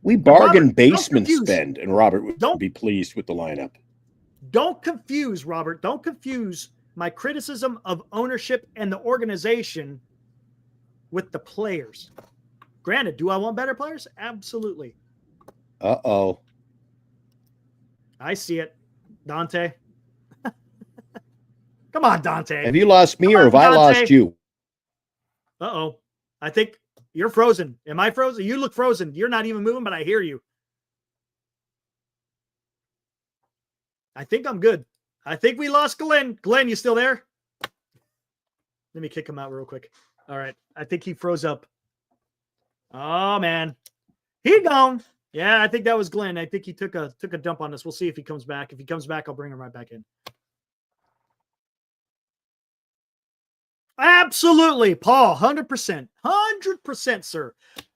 We bargain Robert, basement spend, and Robert would be pleased with the lineup. Don't confuse, Robert. Don't confuse my criticism of ownership and the organization with the players. Granted, do I want better players? Absolutely. Uh-oh. I see it. Dante. Come on, Dante. Have you lost me or have I lost you? Uh-oh. I think you're frozen. Am I frozen? You look frozen. You're not even moving, but I hear you. I think I'm good. I think we lost Glenn. Glenn, you still there? Let me kick him out real quick. All right. I think he froze up. Oh, man. He gone. Yeah, I think that was Glenn. I think he took a dump on us. We'll see if he comes back. If he comes back, I'll bring him right back in. Absolutely, Paul. 100%. 100%, sir.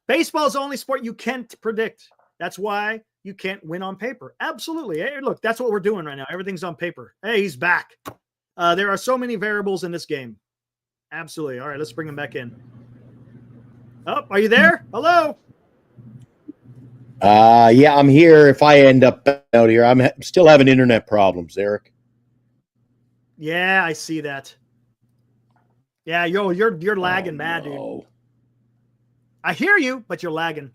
Baseball is the only sport you can't predict. That's why you can't win on paper. Absolutely. Hey, look, that's what we're doing right now. Everything's on paper. Hey, he's back. There are so many variables in this game. Absolutely. All right, let's bring him back in. Oh, are you there? Hello. Yeah, I'm here. If I end up out here, I'm still having internet problems, Eric. Yeah, I see that. Yeah, you're lagging bad, dude. I hear you, but you're lagging.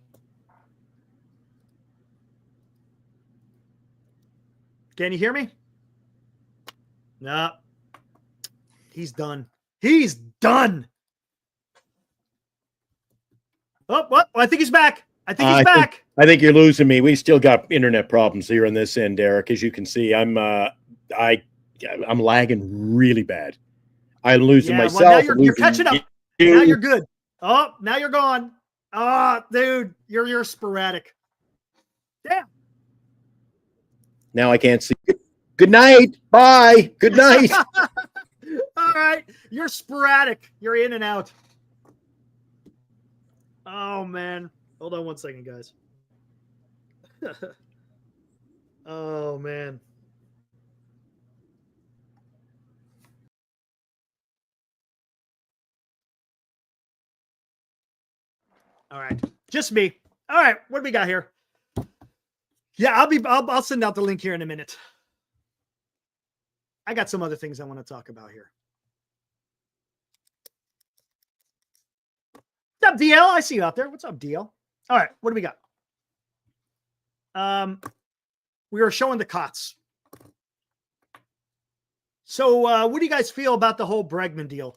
Can you hear me? No. He's done. He's done. Oh, what? I think he's back. I think he's back. I think you're losing me. We still got internet problems here on this end, Eric. As you can see, I'm lagging really bad. I'm losing myself. Well, now you're catching up. Now you're good. Oh, now you're gone. Oh, dude, you're sporadic. Damn. Now I can't see. Good night. Bye. Good night. All right. You're sporadic. You're in and out. Oh, man. Hold on one second, guys. Oh, man. All right. Just me. All right. What do we got here? Yeah, I'll send out the link here in a minute. I got some other things I want to talk about here. What's up, DL? I see you out there. What's up, DL? All right. What do we got? We were showing the cots. So what do you guys feel about the whole Bregman deal?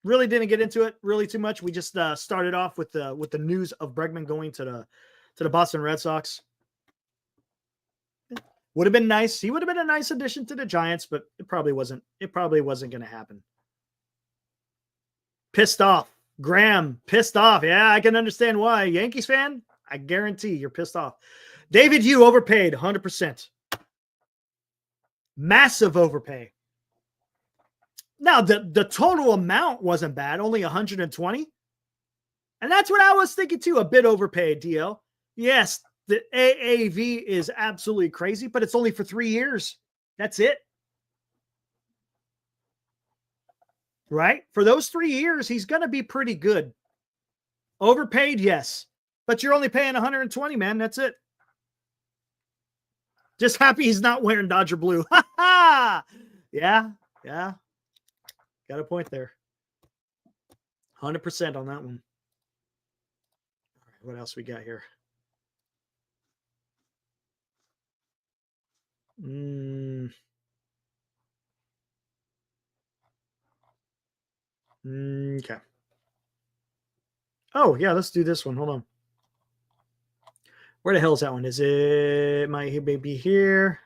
Really didn't get into it really too much. We just started off with the news of Bregman going to the Boston Red Sox. Would have been nice. He would have been a nice addition to the Giants, but it probably wasn't. It probably wasn't going to happen. Pissed off. Graham, pissed off. Yeah, I can understand why. Yankees fan, I guarantee you're pissed off. David, you overpaid 100%. Massive overpay. Now, the total amount wasn't bad, only 120. And that's what I was thinking too, a bit overpaid, DL. Yes, the AAV is absolutely crazy, but it's only for 3 years. That's it. Right? For those 3 years, he's going to be pretty good. Overpaid, yes. But you're only paying 120, man. That's it. Just happy he's not wearing Dodger blue. Yeah, yeah. Got a point there. 100% on that one. All right, what else we got here? Okay. Oh, yeah, let's do this one. Hold on. Where the hell is that one? Is it my baby here?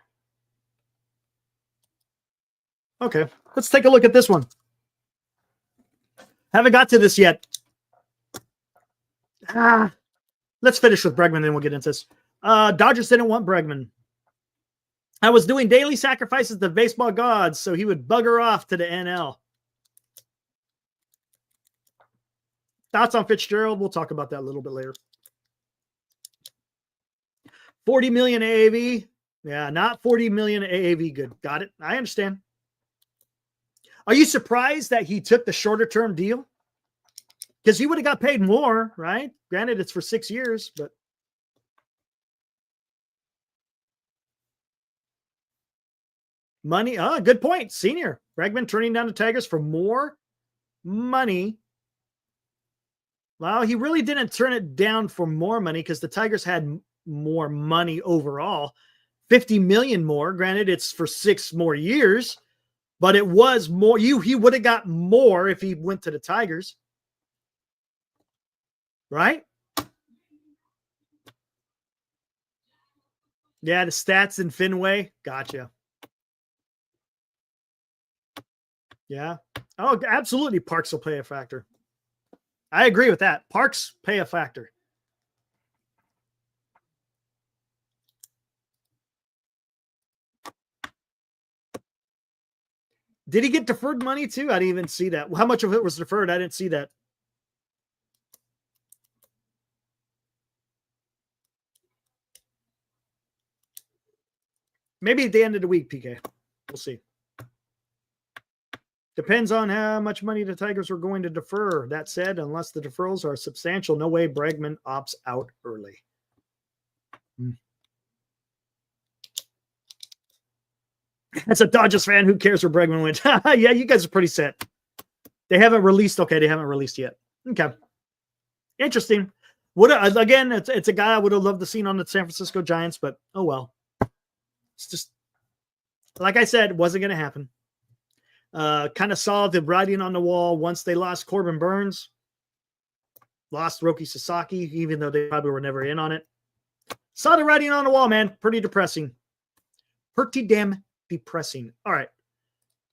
Okay, let's take a look at this one. Haven't got to this yet. Let's finish with Bregman, then we'll get into this. Dodgers didn't want Bregman. I was doing daily sacrifices to baseball gods, so he would bugger off to the NL. Thoughts on Fitzgerald? We'll talk about that a little bit later. 40 million AAV. Yeah, not 40 million AAV. Good. Got it. I understand. Are you surprised that he took the shorter term deal? Because he would have got paid more, right? Granted, it's for 6 years, but. Money. Oh, good point. Senior. Bregman turning down the Tigers for more money. Well, he really didn't turn it down for more money because the Tigers had more money overall. 50 million more. Granted, it's for 6 more years, but it was more. He would have got more if he went to the Tigers. Right? Yeah, the stats in Fenway. Gotcha. Yeah. Oh, absolutely. Parks will play a factor. I agree with that. Parks pay a factor. Did he get deferred money too? I didn't even see that. How much of it was deferred? I didn't see that. Maybe at the end of the week, PK. We'll see. Depends on how much money the Tigers are going to defer. That said, unless the deferrals are substantial, no way Bregman opts out early. That's a Dodgers fan. Who cares where Bregman went? Yeah, you guys are pretty set. They haven't released. Okay, they haven't released yet. Okay. Interesting. Again, it's a guy I would have loved to see on the San Francisco Giants, but oh well. It's just, like I said, it wasn't going to happen. Kind of saw the writing on the wall once they lost Corbin Burns, lost Roki Sasaki, even though they probably were never in on it. Saw the writing on the wall, man. Pretty depressing. Pretty damn depressing. All right.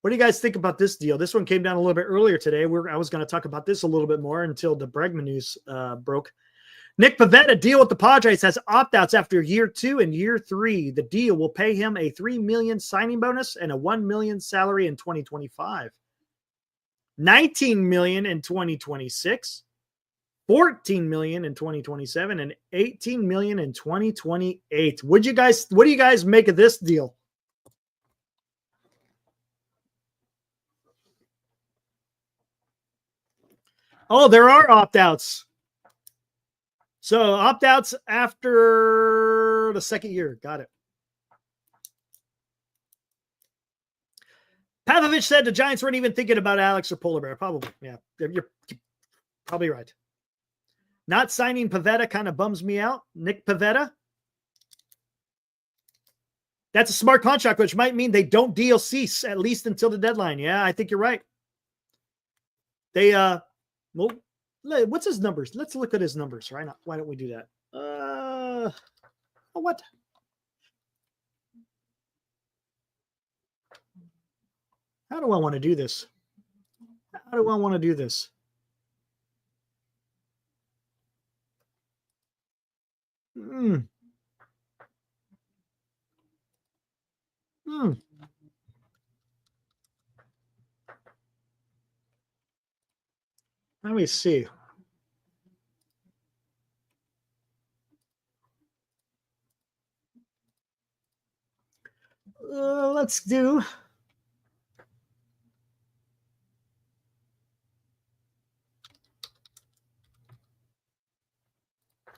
What do you guys think about this deal? This one came down a little bit earlier today. I was going to talk about this a little bit more until the Bregman news broke. Nick Pivetta deal with the Padres has opt-outs after year 2 and year 3. The deal will pay him a $3 million signing bonus and a $1 million salary in 2025. $19 million in 2026, $14 million in 2027, and $18 million in 2028. What do you guys make of this deal? Oh, there are opt-outs. So opt-outs after the second year. Got it. Pavlovich said the Giants weren't even thinking about Alex or Polar Bear. Probably. Yeah, you're probably right. Not signing Pivetta kind of bums me out. Nick Pivetta. That's a smart contract, which might mean they don't DLC at least until the deadline. Yeah, I think you're right. They, well, what's his numbers? Let's look at his numbers. Right now. Why don't we do that? What? How do I want to do this? How do I want to do this? Let me see. Let's do.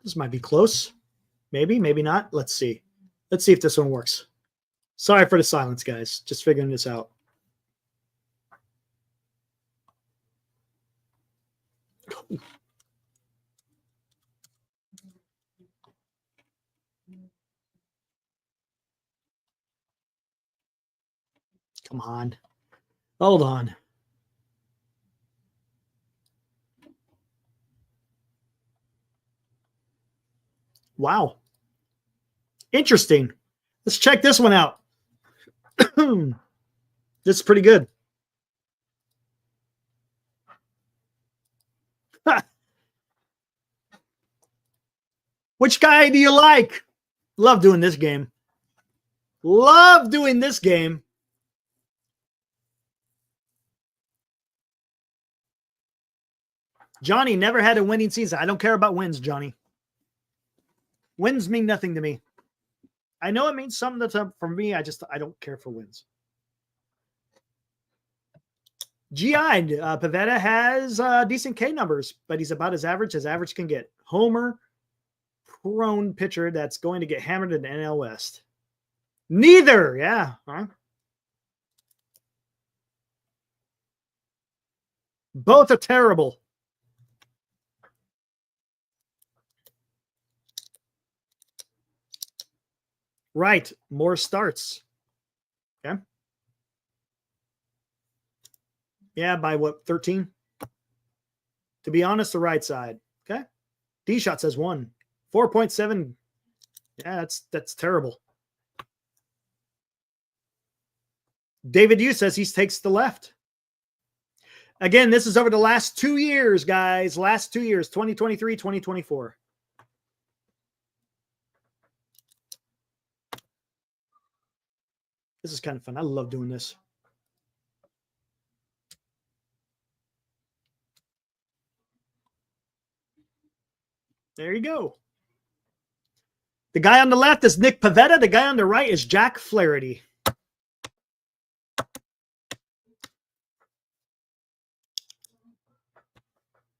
This might be close. Maybe, maybe not. Let's see. Let's see if this one works. Sorry for the silence, guys. Just figuring this out. Come on. Hold on. Wow. Interesting. Let's check this one out. This is pretty good. Which guy do you like? Love doing this game. Love doing this game. Johnny never had a winning season. I don't care about wins, Johnny. Wins mean nothing to me. I know it means something that's up for me. I don't care for wins. GI Pivetta has decent K numbers, but he's about as average can get. Homer prone pitcher that's going to get hammered in the NL West. Neither. Yeah. Huh? Both are terrible. Right. More starts. Okay. Yeah, by what, 13? To be honest, the right side. Okay. D-Shot says 1. 4.7. Yeah, that's terrible. David Yu says he takes the left. Again, this is over the last 2 years, guys. Last 2 years, 2023, 2024. This is kind of fun. I love doing this. There you go. The guy on the left is Nick Pivetta. The guy on the right is Jack Flaherty.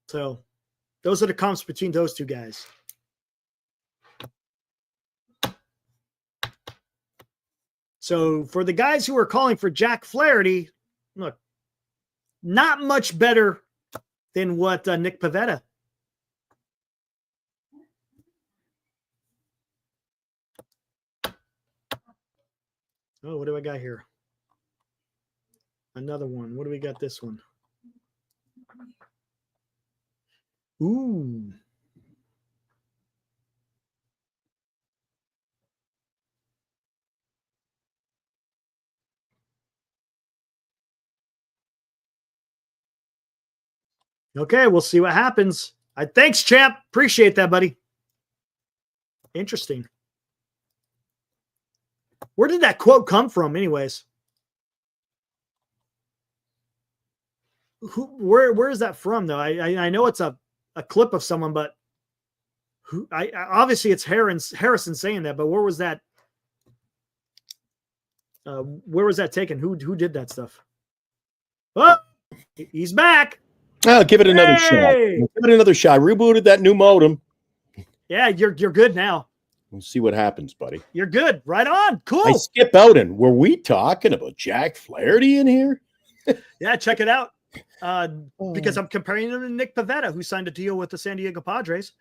So those are the comps between those two guys. So for the guys who are calling for Jack Flaherty, look, not much better than what Nick Pivetta. Oh, what do I got here? Another one. What do we got this one? Ooh. Okay, we'll see what happens. Thanks, champ. Appreciate that, buddy. Interesting. Where did that quote come from, anyways? Where is that from, though? I know it's a clip of someone, but obviously it's Harrison saying that, but where was that? Where was that taken? Who did that stuff? Oh, he's back. Oh, give it another shot. Give it another shot. Rebooted that new modem. Yeah, you're good now. We'll see what happens, buddy. You're good. Right on. Cool. I skip out, and were we talking about Jack Flaherty in here? Yeah, check it out. Because I'm comparing him to Nick Pivetta, who signed a deal with the San Diego Padres.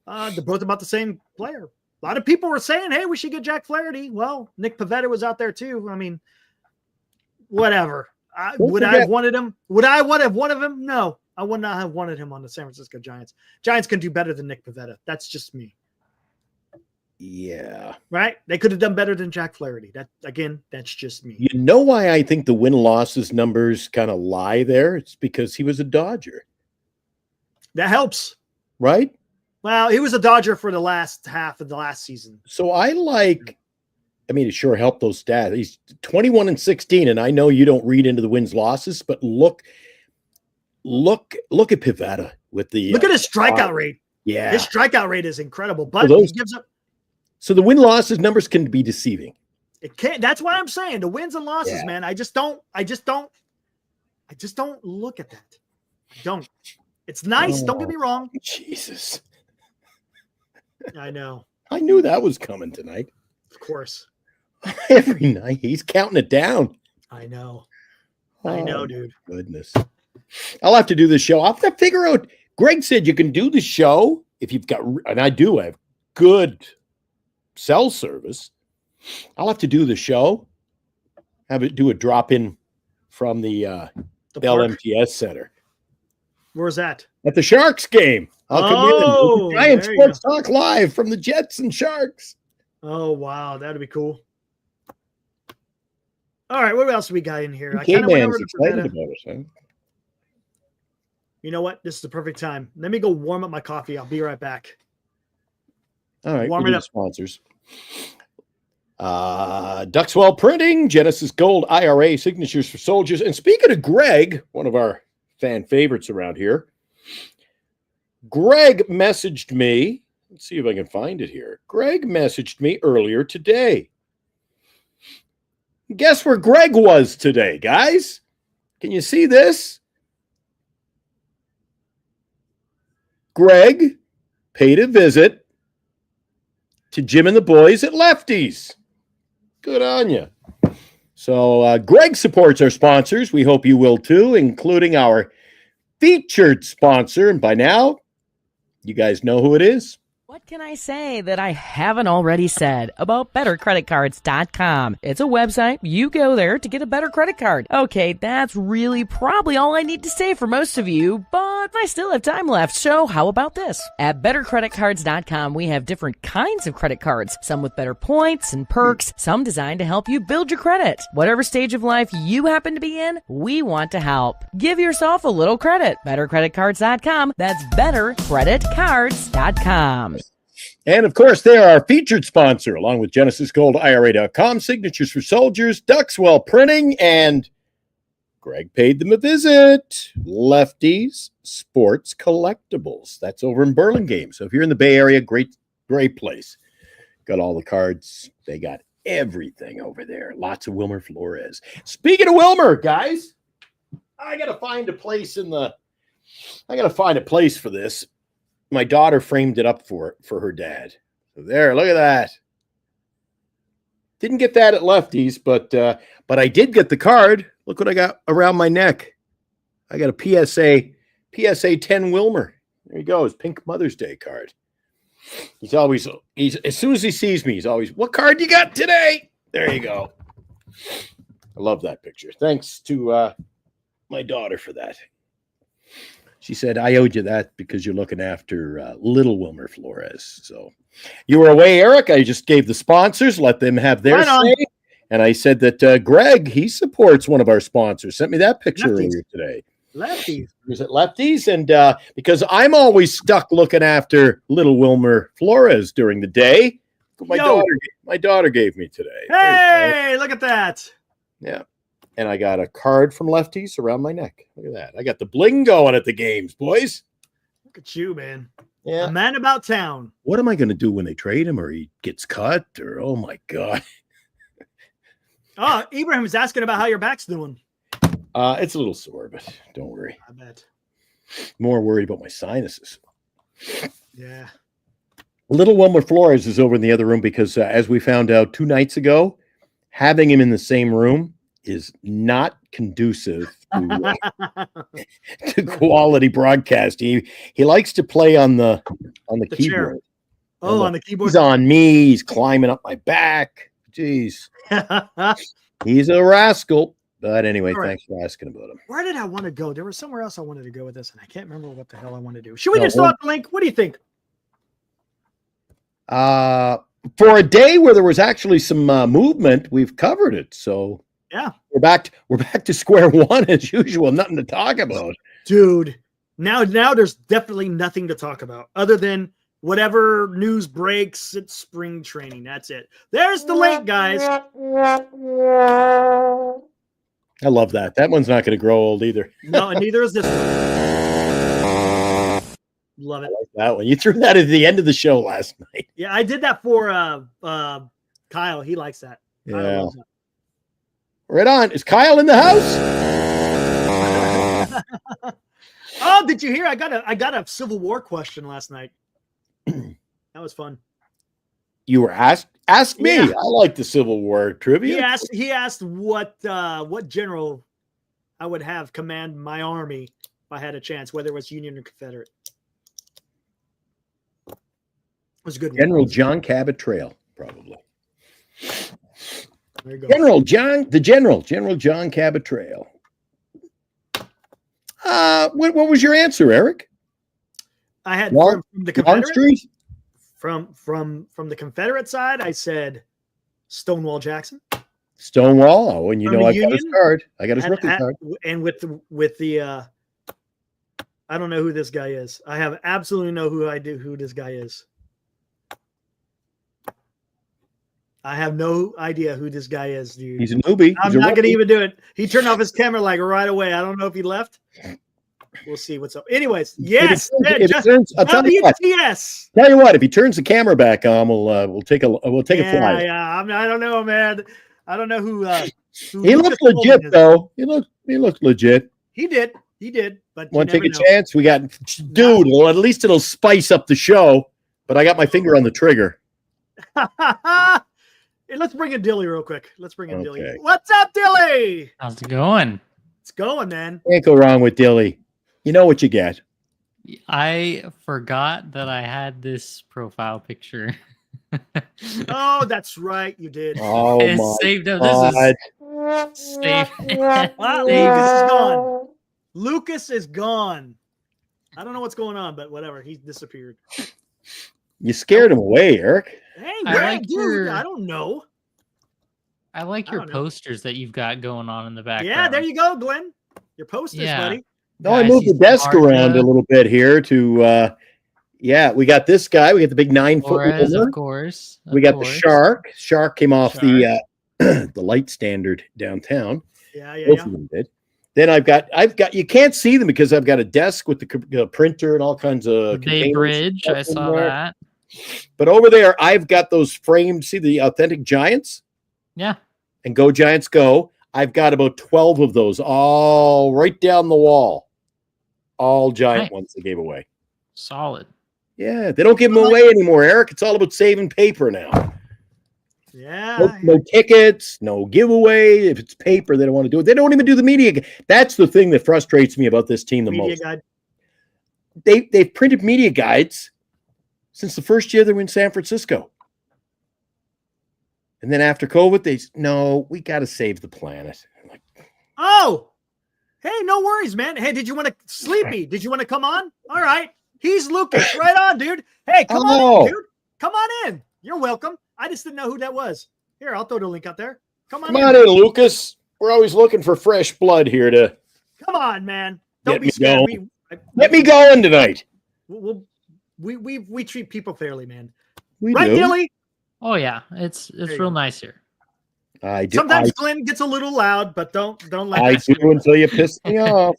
They're both about the same player. A lot of people were saying, hey, we should get Jack Flaherty. Well, Nick Pivetta was out there too. I mean, whatever. Would I have wanted him? Would I have wanted him? No, I would not have wanted him on the San Francisco Giants. Giants can do better than Nick Pivetta. That's just me. Yeah. Right? They could have done better than Jack Flaherty. That's just me. You know why I think the win-losses numbers kind of lie there? It's because he was a Dodger. That helps. Right? Well, he was a Dodger for the last half of the last season. So it sure helped those stats. He's 21-16, and I know you don't read into the wins-losses, but look at Pivetta with the look at his strikeout rate. Yeah. His strikeout rate is incredible, but he gives up. So the win-losses numbers can be deceiving. It can't. That's why I'm saying the wins and losses, man. I just don't look at that. I don't. It's nice. Don't get me wrong. Jesus. I know. I knew that was coming tonight. Of course. Every night he's counting it down. I know. I know, dude. Goodness. I'll have to do this show. I'll have to figure out. Greg said you can do the show if you've got, and I do have good cell service. I'll have to do the show. Have it do a drop in from the LMTS Center. Where's that? At the Sharks game. I'll come in. Giant Sports Talk live from the Jets and Sharks. Oh, wow. That'd be cool. All right. What else we got in here? K-Man's excited about it, huh? You know what? This is the perfect time. Let me go warm up my coffee. I'll be right back. All right. Warm it up. Sponsors. Duxwell Printing, Genesis Gold IRA, signatures for soldiers. And speaking of Greg, one of our fan favorites around here, Greg messaged me. Let's see if I can find it here. Greg messaged me earlier today. Guess where Greg was today, guys? Can you see this? Greg paid a visit to Jim and the boys at Lefties. Good on you. So Greg supports our sponsors. We hope you will too, including our featured sponsor. And by now, you guys know who it is. What can I say that I haven't already said about bettercreditcards.com? It's a website. You go there to get a better credit card. Okay, that's really probably all I need to say for most of you, but I still have time left, so how about this? At bettercreditcards.com, we have different kinds of credit cards, some with better points and perks, some designed to help you build your credit. Whatever stage of life you happen to be in, we want to help. Give yourself a little credit. Bettercreditcards.com. That's bettercreditcards.com. And, of course, they are our featured sponsor, along with GenesisGoldIRA.com, Signatures for Soldiers, Duxwell Printing, and Greg paid them a visit. Lefties Sports Collectibles. That's over in Burlingame. So if you're in the Bay Area, great place. Got all the cards. They got everything over there. Lots of Wilmer Flores. Speaking of Wilmer, guys, I got to find a place for this. My daughter framed it up for her dad. So there, look at that. Didn't get that at Lefties, but I did get the card. Look what I got around my neck. I got a PSA 10 Wilmer. There you go, his pink Mother's Day card. He's as soon as he sees me, he's always, what card you got today? There you go. I love that picture. Thanks to my daughter for that. She said, I owed you that because you're looking after little Wilmer Flores. So you were away, Eric. I just gave the sponsors, let them have their say. And I said that Greg, he supports one of our sponsors. Sent me that picture earlier today. Lefties. Is it lefties? And because I'm always stuck looking after little Wilmer Flores during the day. My daughter gave me today. Hey, look at that. Yeah. And I got a card from lefties around my neck. Look at that. I got the bling going at the games, boys. Look at you, man. Yeah. A man about town. What am I going to do when they trade him or he gets cut? Or, oh, my God. Oh, Ibrahim's asking about how your back's doing. It's a little sore, but don't worry. I bet. More worried about my sinuses. Yeah. Little Wilmer Flores is over in the other room because, as we found out 2 nights ago, having him in the same room is not conducive to quality broadcast. He likes to play on the keyboard. Chair. Oh, on the keyboard. He's on me. He's climbing up my back. Jeez. He's a rascal. But anyway, thanks for asking about him. Where did I want to go? There was somewhere else I wanted to go with this, and I can't remember what the hell I want to do. Should we just throw out the link? What do you think? For a day where there was actually some movement, we've covered it. So yeah, we're back to square one as usual. Nothing to talk about, dude. Now there's definitely nothing to talk about other than whatever news breaks at spring training. That's it. There's the link, guys. I love that. That one's not going to grow old either. No, and neither is this one. Love it. I like that one. You threw that at the end of the show last night. Yeah, I did that for Kyle. He likes that. Yeah. Right on. Is Kyle in the house? Oh, did you hear? I got a Civil War question last night. That was fun. You were asked? Ask me. Yeah. I like the Civil War trivia. He asked what general I would have command my army if I had a chance, whether it was Union or Confederate. It was a good one. General John Cabot Trail, probably. There you go. General John Cabot Trail. What was your answer, Eric? I had from the Confederate. Street? From the Confederate side, I said Stonewall Jackson. Stonewall. Oh, and you know I got his card. I got his And- rookie card. And with the I don't know who this guy is. I have absolutely no who this guy is. I have no idea who this guy is, dude. He's a newbie. I'm not going to even do it. He turned off his camera like right away. I don't know if he left. We'll see what's up. Anyways, yes. Tell you what, if he turns the camera back on, we'll take a flight. Yeah. I don't know, man. I don't know who. He looked legit, though. He looked legit. He did. But want to take a chance? We got, dude. Well, at least it'll spice up the show. But I got my finger on the trigger. Hey, let's bring in Dilly real quick. Dilly. What's up, Dilly? How's it going? It's going, man. Can't go wrong with Dilly. You know what you get. I forgot that I had this profile picture. Oh, that's right. You did. Oh, It's my saved up. God. This is saved. Wow, Lucas is gone. Lucas is gone. I don't know what's going on, but whatever. He disappeared. You scared him away, Eric. Hey, I where, like dude? your- I don't know. I like I your don't know. posters that you've got going on in the background. Yeah, there you go, Glenn. Your posters, Yeah. buddy. No, I Guys, moved the he's desk smart, around a little bit here to, we got this guy. We got the big 9-foot Flores, Wilmer. of course. We got the shark. Shark came off the light standard downtown. Yeah. Both of them did. Then I've got. You can't see them because I've got a desk with the printer and all kinds of. Bay containers Bridge. and I stuff in saw there. that. But over there, I've got those framed. See the authentic Giants Yeah. and Go Giants Go. I've got about 12 of those, all right down the wall. All giant Nice. ones they gave away. Solid. Yeah, they don't give them away anymore, Eric. It's all about saving paper now. Yeah. No tickets, no giveaway. If it's paper, they don't want to do it. They don't even do the media. That's the thing that frustrates me about this team the Media most. guide. They've printed media guides since the first year they were in San Francisco. And then after COVID, we got to save the planet. I'm like, Oh, hey, no worries, man. Hey, did you want to Sleepy? Did you want to come on? All right. He's Lucas. Right on, dude. Hey, come on in, dude. Come on in. You're welcome. I just didn't know who that was. Here, I'll throw the link up there. Come on in, Lucas. We're always looking for fresh blood here to. Come on, man. Don't Get be me scared. going. Get me going tonight. We treat people fairly, man. We Right, do. Gilly? Oh yeah, it's you real go. nice here. I do. Sometimes Glenn gets a little loud, but don't let I that do scare us. until you piss me off.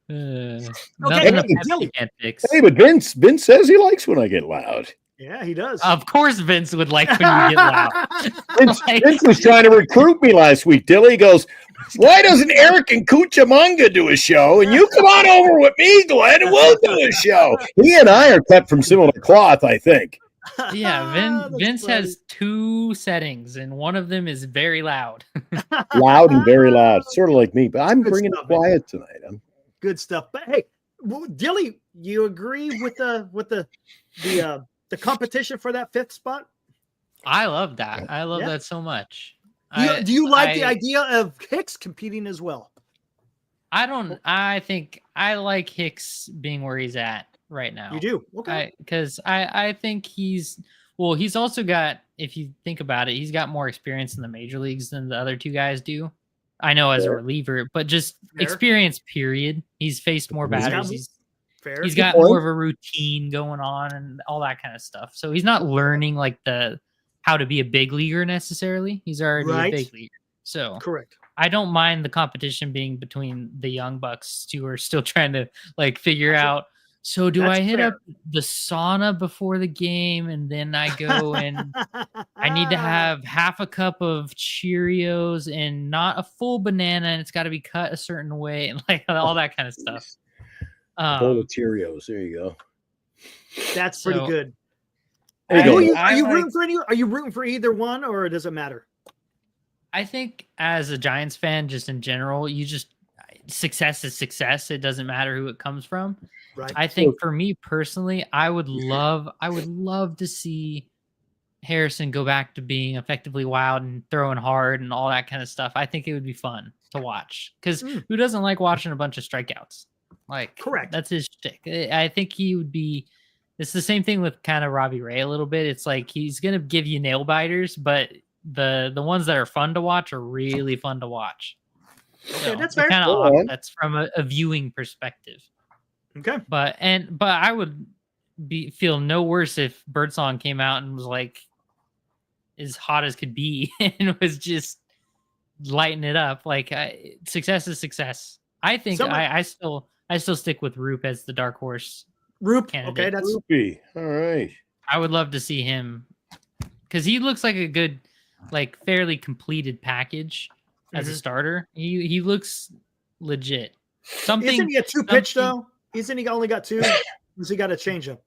Nothing a Hey, Pepsi can't fix. Hey, but Vince says he likes when I get loud. Yeah, he does. Of course, Vince would like when you get loud. Vince was trying to recruit me last week. Dilly goes, why doesn't Eric and Cucamonga do a show? And you come on over with me, Glenn, and we'll do a show. He and I are cut from similar cloth, I think. Yeah, That's Vince funny. has 2 settings, and one of them is very loud. Loud and very loud, sort of like me. But I'm Good bringing stuff, it man. quiet tonight. Good stuff. But hey, Dilly, you agree with the competition for that 5th spot? I love that. I love Yeah. that so much. Do you like the I- idea of Hicks competing as well? I think I like Hicks being where he's at right now. You do? Okay. Because I think he's also got, if you think about it, he's got more experience in the major leagues than the other 2 guys do. I know as a reliever, but just Fair. experience, period. He's faced more He's got batters. Fair. He's got point. more of a routine going on and all that kind of stuff. So he's not learning like how to be a big leaguer necessarily. He's already Right. a big leaguer. So Correct. I don't mind the competition being between the young bucks who are still trying to like figure out. So do That's I hit fair. up the sauna before the game and then I go and I need to have half a cup of Cheerios and not a full banana and it's got to be cut a certain way and like all that kind of stuff. A bowl of Cheerios. There you go. That's pretty So- good. There you Are go. you, I like- rooting for any? Are you rooting for either one, or does it matter? I think as a Giants fan, just in general, success is success. It doesn't matter who it comes from. Right. I think for me personally, I would love to see Harrison go back to being effectively wild and throwing hard and all that kind of stuff. I think it would be fun to watch because who doesn't like watching a bunch of strikeouts? Like, Correct. That's his shtick. I think he would be. It's the same thing with kind of Robbie Ray a little bit. It's like he's gonna give you nail biters, but the ones that are fun to watch are really fun to watch. Okay, that's fair. Kind Go of on. that's from a viewing perspective. Okay. But I would feel no worse if Birdsong came out and was like as hot as could be and was just lighting it up. Like success is success. I think I still stick with Roop as the dark horse. Roop. Candidate. Okay, that's Droopy. All right. I would love to see him because he looks like a good, like fairly completed package as a starter. He looks legit. Something Isn't he a 2-pitch though? Isn't he only got 2? Does he got a changeup?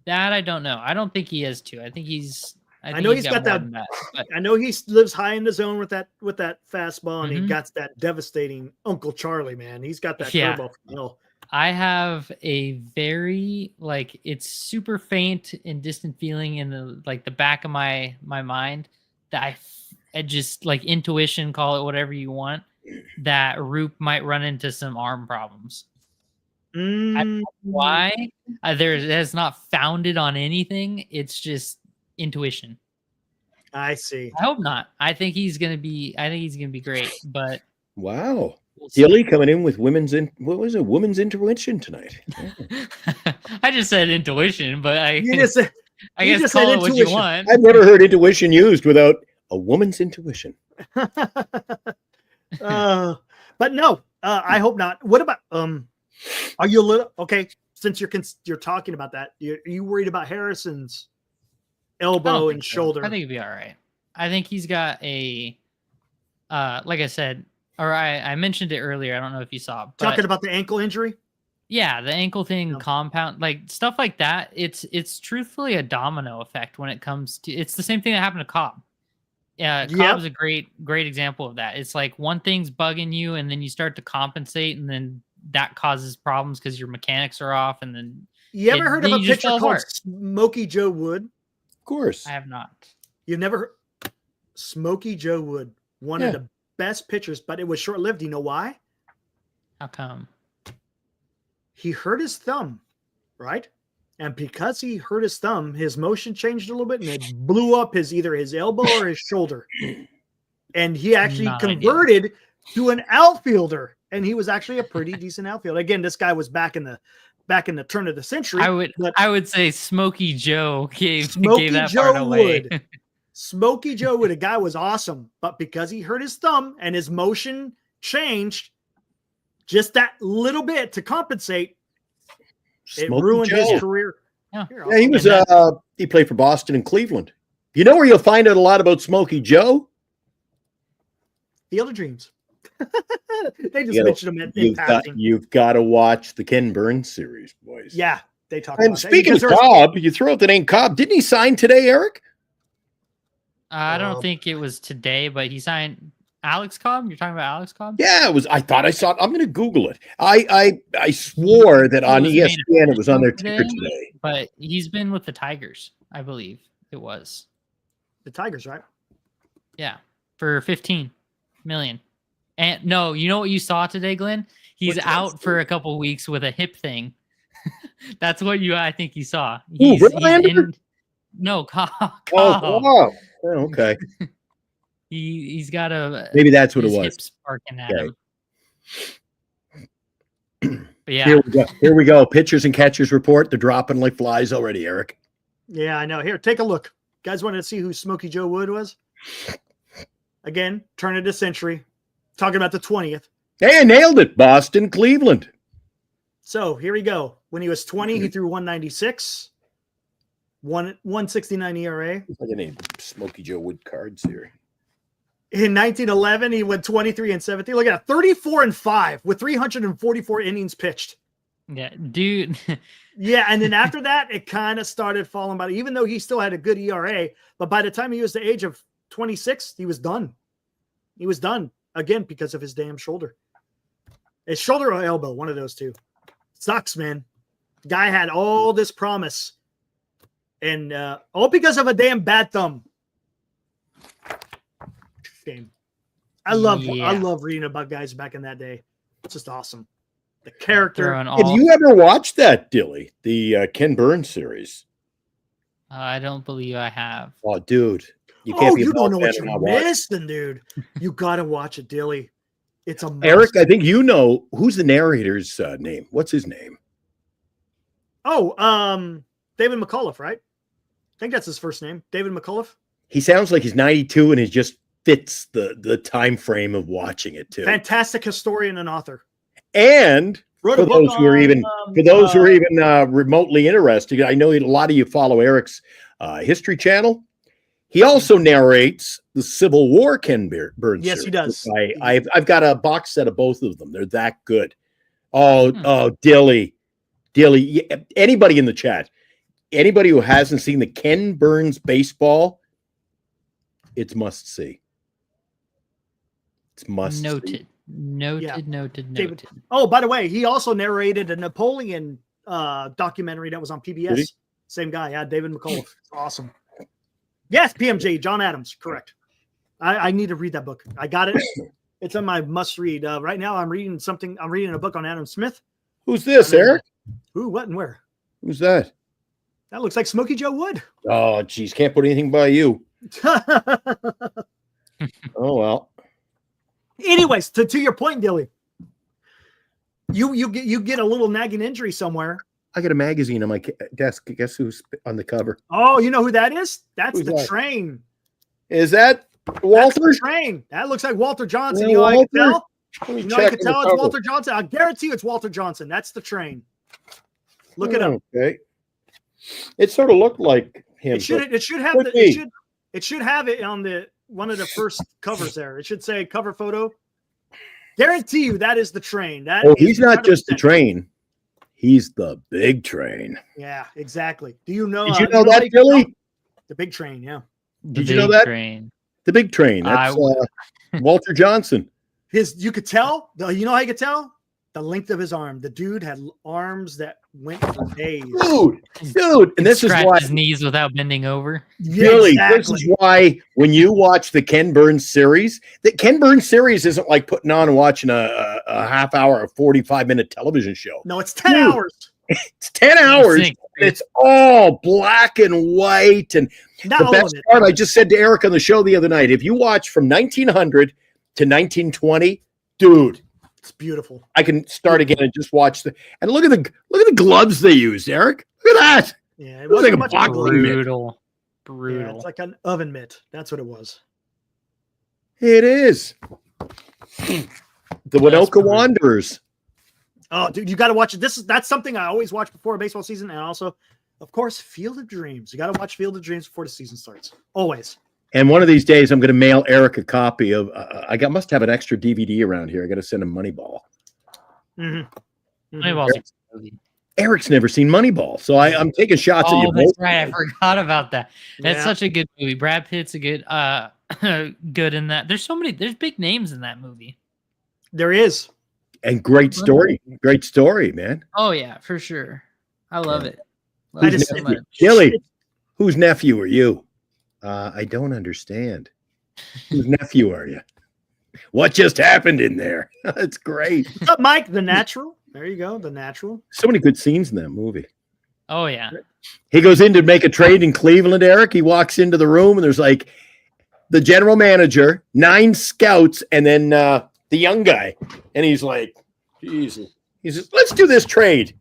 that I don't know. I don't think he has 2. I think he's. I know he's got more that- than that. But I know he lives high in the zone with that fastball, and he Mhm. got that devastating Uncle Charlie, man. He's got that Yeah. curveball from hell. I have a very it's super faint and distant feeling in the back of my mind that I just like intuition, call it whatever you want, that Roop might run into some arm problems. Why? It has not founded on anything. It's just intuition. I see. I hope not. I think he's gonna be great, but Wow. we'll see. Dilly coming in with women's intervention tonight. I just said intuition, but I You just said, I you guess just call said it what you intuition. want. I've never heard intuition used without a woman's intuition. but no, I hope not. What about are you a little okay? Since you're talking about that, are you worried about Harrison's I don't elbow think and so. shoulder? I think he'd be all right. I think he's got a, like I said, or I mentioned it earlier. I don't know if you saw. But Talking about the ankle injury. yeah, the ankle thing, Yeah. compound, like stuff like that. It's truthfully a domino effect when it comes to. It's the same thing that happened to Cobb. Yeah, Yep. Cobb's a great example of that. It's like one thing's bugging you, and then you start to compensate, and then that causes problems because your mechanics are off, and then You ever heard of then a you just pitcher fall called apart. Smokey Joe Wood? Of course. I have not. You've never heard Smokey Joe Wood, one Yeah. of the best pitchers, but it was short lived. You know why? How come? He hurt his thumb, right? And because he hurt his thumb, his motion changed a little bit and it blew up either his elbow or his shoulder. And he actually Not ideal. converted to an outfielder and he was actually a pretty decent outfielder. Again, this guy was back in the turn of the century. I would say Smokey Joe gave Smokey that Joe part away. Wood. Smokey Joe Wood, a guy was awesome, but because he hurt his thumb and his motion changed just that little bit to compensate, it Smokey ruined Joe. his career. Yeah. Yeah, he was. He played for Boston and Cleveland. You know where you'll find out a lot about Smokey Joe? Field of Dreams. They just mentioned him in passing. You've got to watch the Ken Burns series, boys. Yeah, they talk And about speaking that. of Cobb, you throw out the name Cobb. Didn't he sign today, Eric? I don't think it was today, but he signed Alex Cobb. You're talking about Alex Cobb? Yeah, it was. I thought I saw it. I'm going to Google it. I swore that on ESPN it was on their ticker today. But he's been with the Tigers, I believe it was. The Tigers, right? Yeah, for 15 million. And no, you know what you saw today, Glenn? He's out for a couple weeks with a hip thing. That's what I think you saw. He's no, Cobb. Oh, okay. He's got a maybe that's what it was. Hips sparking at him. But yeah, here we go. Pitchers and catchers report. They're dropping like flies already, Eric. Yeah, I know. Here, take a look. Guys wanted to see who Smokey Joe Wood was? Again, turn of the century. Talking about the 20th. Hey, I nailed it. Boston, Cleveland. So here we go. When he was 20, he threw 196, 169 ERA. Look at any Smokey Joe Wood cards here. In 1911, he went 23 and 17. Look at that, 34 and 5 with 344 innings pitched. Yeah, dude. Yeah, and then after that, it kind of started falling by. Even though he still had a good ERA, but by the time he was the age of 26, he was done. He was done again because of his damn shoulder. His shoulder or elbow, one of those two. Sucks, man. Guy had all this promise, and all because of a damn bad thumb. Game. I love reading about guys back in that day. It's just awesome. The character. Have you ever watched that, Dilly? The Ken Burns series? I don't believe I have. Oh, dude. You can't be you don't know what fan you're missing, dude. You got to watch it, Dilly. It's a must. Eric, I think you know who's the narrator's name. What's his name? Oh, David McCullough, right? I think that's his first name, David McCullough. He sounds like he's 92, and he just fits the time frame of watching it too. Fantastic historian and author. And for those who are even remotely interested, I know a lot of you follow Eric's History Channel. He also narrates the Civil War Ken Burns. Yes, series. he does. I've got a box set of both of them. They're that good. Oh, Dilly. Anybody in the chat, anybody who hasn't seen the Ken Burns baseball, it's must see. It's must noted. Noted. Oh, by the way, he also narrated a Napoleon documentary that was on PBS. Same guy, yeah, David McCullough. It's awesome. Yes, PMJ, John Adams, correct. I need to read that book. I got it. It's on my must read. Right now, I'm reading a book on Adam Smith. Who's this, Eric? Who, what, and where? Who's that? That looks like Smokey Joe Wood. Oh, geez, can't put anything by you. Oh, well. Anyways, to your point, Dilly, you get a little nagging injury somewhere. I got a magazine on my desk. Guess who's on the cover? Oh, you know who that is? That's Who's the that? Train. Is that Walter? That's the Train. That looks like Walter Johnson. Yeah, You know how you can Walter? tell? You know how you can tell it's Walter Johnson? I guarantee you it's Walter Johnson. That's the Train. Look it up. Okay. It sort of looked like him. It should have it on the one of the first covers there. It should say cover photo. Guarantee you that is the Train. He's not just the Train. He's the big train. Yeah, exactly. Do you know? Did you know that, Billy? The big train, yeah. Did you know that? Train. The big train. That's Walter Johnson. You could tell. You know how you could tell? The length of his arm. The dude had arms that went for days. Dude. And this is why his knees without bending over. Billy, This is why when you watch the Ken Burns series, the Ken Burns series isn't like putting on and watching a half hour, a 45-minute television show. No, it's 10 hours. It's 10 hours. It's all black and white. And the best part, I just said to Eric on the show the other night, if you watch from 1900 to 1920, dude, It's beautiful. I can start again and just watch and look at the gloves they used, Eric. Look at that. Yeah, It was like a much boxing mitt. Brutal. Yeah, Brutal. it's like an oven mitt. That's what it was. It is. The Winoka brutal. Wanderers. Oh, dude, you got to watch it. That's something I always watch before a baseball season, and also, of course, Field of Dreams. You got to watch Field of Dreams before the season starts. Always. And one of these days, I'm going to mail Eric a copy of. Must have an extra DVD around here. I got to send him Moneyball. Mm-hmm. Moneyball's a good movie. Eric's never seen Moneyball, so I'm taking shots at you. Oh, that's both. right. I forgot about that. That's Yeah. such a good movie. Brad Pitt's a good good in that. There's big names in that movie. There is. And great story, man. Oh yeah, for sure. I love it. I Love it just- so much. Gilly, whose nephew are you? I don't understand. Whose nephew are you? What just happened in there? That's great. What's up, Mike? The Natural. There you go. The Natural. So many good scenes in that movie. Oh yeah. He goes in to make a trade in Cleveland, Eric. He walks into the room and there's like the general manager, 9 scouts, and then the young guy. And he's like, Jesus. He says, let's do this trade.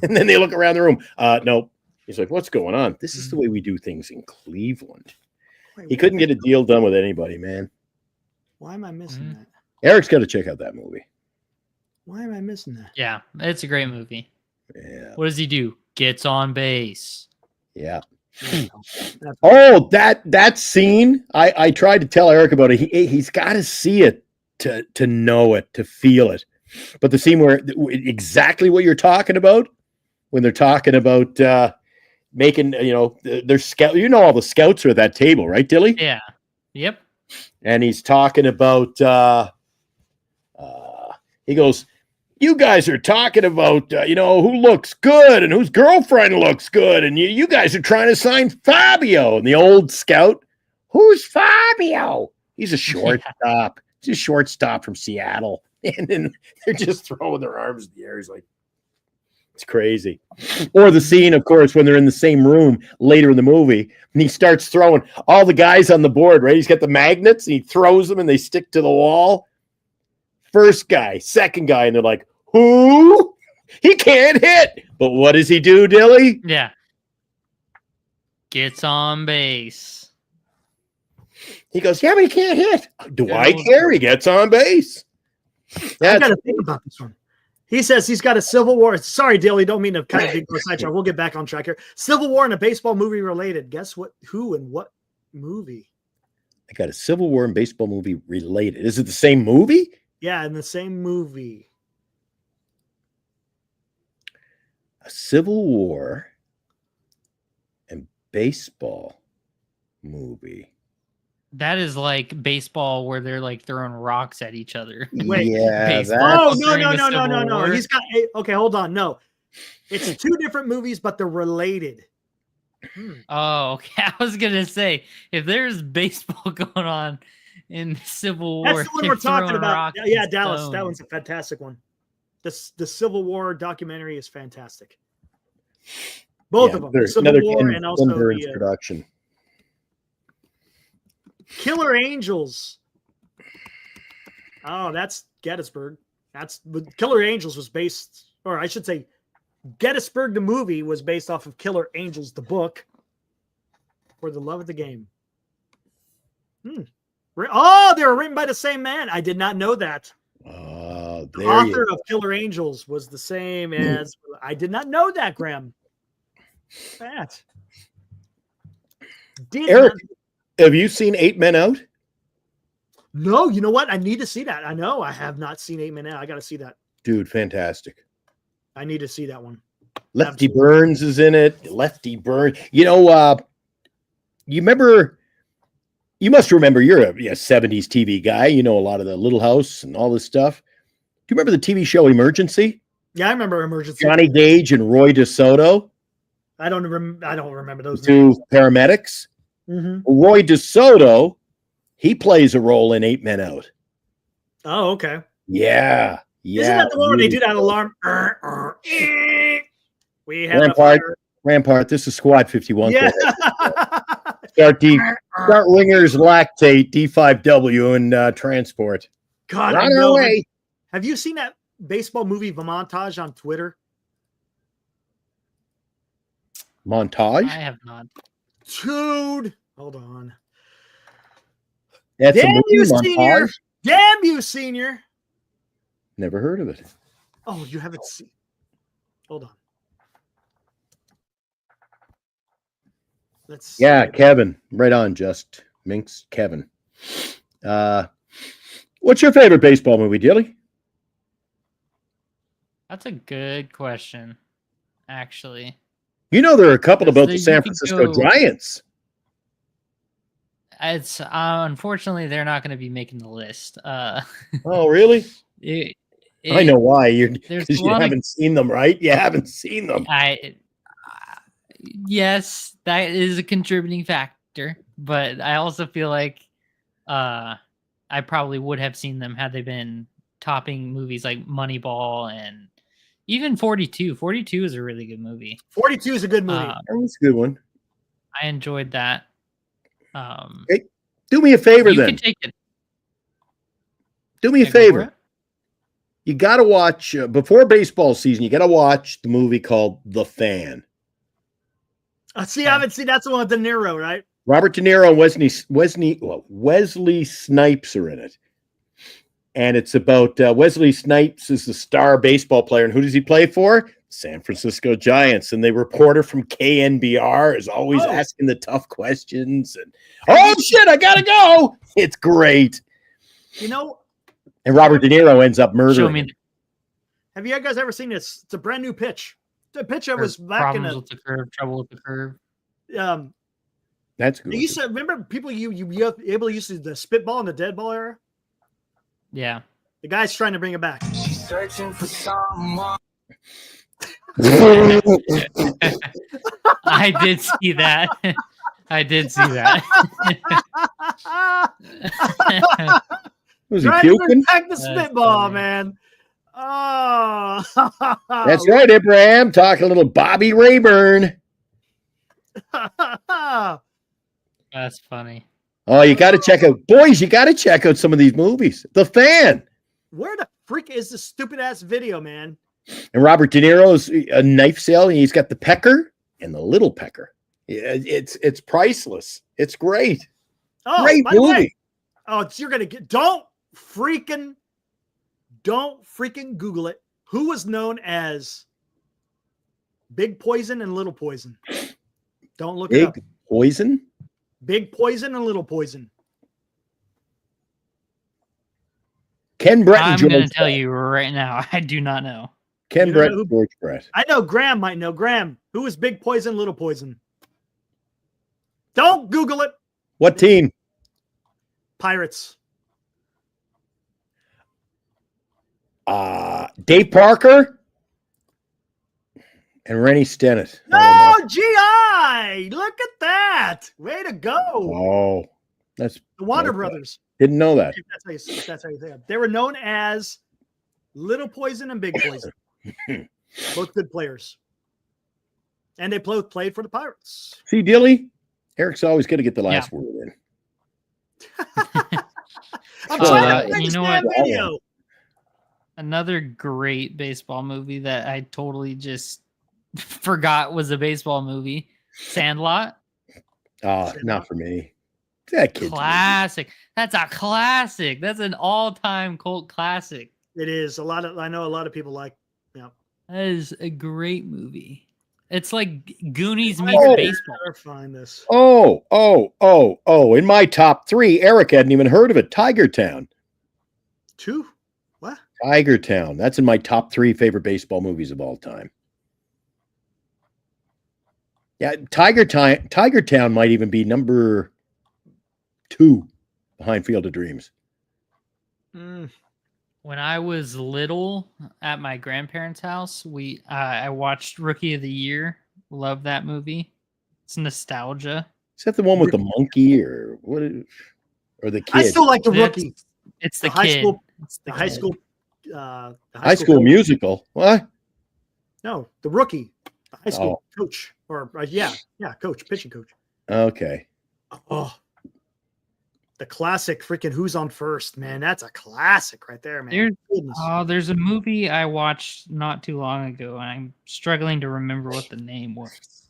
And then they look around the room. No. He's like, what's going on? This is the way we do things in Cleveland. Wait, He couldn't get a deal done with anybody, man. Why am I missing that? Eric's got to check out that movie. Why am I missing that? Yeah, it's a great movie. Yeah. What does he do? Gets on base. Yeah. That's- Oh, that scene. I tried to tell Eric about it. He's got to see it to know it, to feel it. But the scene where exactly what you're talking about, when they're talking about making, their scout, all the scouts are at that table, right, Dilly? Yeah. Yep. And he's talking about he goes, you guys are talking about who looks good and whose girlfriend looks good, and you guys are trying to sign Fabio. And the old scout, who's Fabio? He's a shortstop. He's a shortstop from Seattle. And then they're just throwing their arms in the air. He's like, it's crazy. Or the scene, of course, when they're in the same room later in the movie, and he starts throwing all the guys on the board, right? He's got the magnets, and he throws them, and they stick to the wall. First guy, second guy, and they're like, who? He can't hit. But what does he do, Dilly? Yeah. Gets on base. He goes, yeah, but he can't hit. Do Good I old- care? He gets on base. I got to think about this one. He says he's got a Civil War. Sorry, Dilly, don't mean to kind of dig a sidetrack. We'll get back on track here. Civil War and a baseball movie related. Guess what? Who and what movie? I got a Civil War and baseball movie related. Is it the same movie? Yeah, in the same movie. A Civil War and baseball movie. That is like baseball where they're like throwing rocks at each other. Wait. Yeah, Baseball. that, Oh, no, during no, the no, no, Civil no, no. War. He's got okay, hold on. No. It's 2 different movies, but they're related. Oh, okay. I was gonna say if there's baseball going on in Civil War, That's the one they're we're talking throwing about. rocks Yeah, and Dallas. That stones. one's a fantastic one. The Civil War documentary is fantastic. Both yeah, of them. there's Civil another War Ken and also Burns the production. Killer Angels. Oh, that's Gettysburg. Killer Angels was based, or I should say, Gettysburg the movie was based off of Killer Angels the book. For the love of the game. Oh, they were written by the same man. I did not know that. Oh, The there author you of Killer Angels was the same as. I did not know that, Graham. That. Did Eric. not- Have you seen 8 Men Out? No, you know what? I need to see that. I know I have not seen 8 Men Out. I got to see that. Dude, fantastic. I need to see that one. Lefty Absolutely. Burns is in it. Lefty Burns. You remember, you must remember, you're a 70s TV guy. You know a lot of the Little House and all this stuff. Do you remember the TV show Emergency? Yeah, I remember Emergency. Johnny Gage and Roy DeSoto, I don't remember those two paramedics. names. Roy DeSoto, he plays a role in 8 Men Out. Oh, okay. Yeah. Isn't that the one where they do that alarm? We have a Rampart. fire. Rampart, this is Squad 51. Yeah. Start ringers, lactate, D5W, and transport. God, We're I on our know. way. Have you seen that baseball movie montage on Twitter? Montage? I have not. Dude, hold on. That's a Damn movie you, senior. montage? Damn you, senior. Never heard of it. Oh, you haven't seen. Hold on. Let's see. Yeah, Kevin. Right on, just Minx Kevin. What's your favorite baseball movie, Dilly? That's a good question, actually. You know there are a couple about the Because San you could Francisco go- Giants. It's unfortunately they're not going to be making the list. Oh, really? I know why. there's Because a you lot of- haven't seen them, right? You haven't seen them. Yes, that is a contributing factor, but I also feel like I probably would have seen them had they been topping movies like Moneyball and even 42. 42 is a really good movie. 42 is a good movie. That was a good one. I enjoyed that. Hey, do me a favor you then. can take it. Do me a Yeah, go for favor. it. You got to watch, before baseball season, you got to watch the movie called The Fan. See, I haven't seen. That's the one with De Niro, right? Robert De Niro and Wesley Snipes are in it. And it's about Wesley Snipes is the star baseball player. And who does he play for? San Francisco Giants. And the reporter from KNBR is always asking the tough questions. And, oh, shit, I got to go. It's great. You know, And Robert De Niro ends up murdering Show him. me have you guys ever seen this? It's a brand new pitch. The pitch that the was back in problems the. with the curve, trouble with the curve. That's good. They used to remember people you able to use the spitball and the dead ball era. Yeah. The guy's trying to bring it back. Searching for someone. I did see that. I did see that. Was he Trying to bring puking? back the That's spitball, funny. man. Oh, That's right, Abraham. Talk a little Bobby Rayburn. That's funny. Oh, you got to check out, boys, you got to check out some of these movies. The Fan. Where the freak is this stupid ass video, man? And Robert De Niro's a knife sale, and he's got the pecker and the little pecker. Yeah, it's priceless. It's great. Oh, Great by the way, movie. you're gonna get. Don't freaking Google it. Who was known as Big Poison and Little Poison? Don't look it up. Big Poison. Big Poison and Little Poison. Ken Brett and I'm George going to tell Brett. you right now. I do not know. Ken You don't Brett know and George Brett. I know Graham might know. Graham, who was Big Poison, Little Poison? Don't Google it. What team? Pirates. Dave Parker and Rennie Stennett. No, GI. Look at that. Way to go. Oh, that's The Warner okay. Brothers. Didn't know that. That's how you say it. They were known as Little Poison and Big Poison. Both good players. And they both played for the Pirates. See, Dilly, Eric's always going to get the last word in. I'm Oh, trying to bring you this know damn what? video. Another great baseball movie that I totally just forgot was a baseball movie. Sandlot. Not for me. That kid. Classic. That's a classic. That's an all-time cult classic. It is. I know a lot of people like. Yeah. That is a great movie. It's like Goonies meets Oh. baseball. Better find this. Oh. In my top 3, Eric hadn't even heard of it. Tiger Town. 2? What? Tiger Town. That's in my top 3 favorite baseball movies of all time. Yeah, Tiger Town might even be number 2 behind Field of Dreams. Mm. When I was little at my grandparents' house, I watched Rookie of the Year. Love that movie. It's nostalgia. Is that the one with the monkey or what? Or the kid? I still like the rookie. It's the high kid. school. It's The the high kid. school. High School coach. Musical. What? No, the rookie. The high school Oh. coach. Or coach, pitching coach. Okay. Oh, The classic freaking Who's on First, man. That's a classic right there, man. There's a movie I watched not too long ago, and I'm struggling to remember what the name was.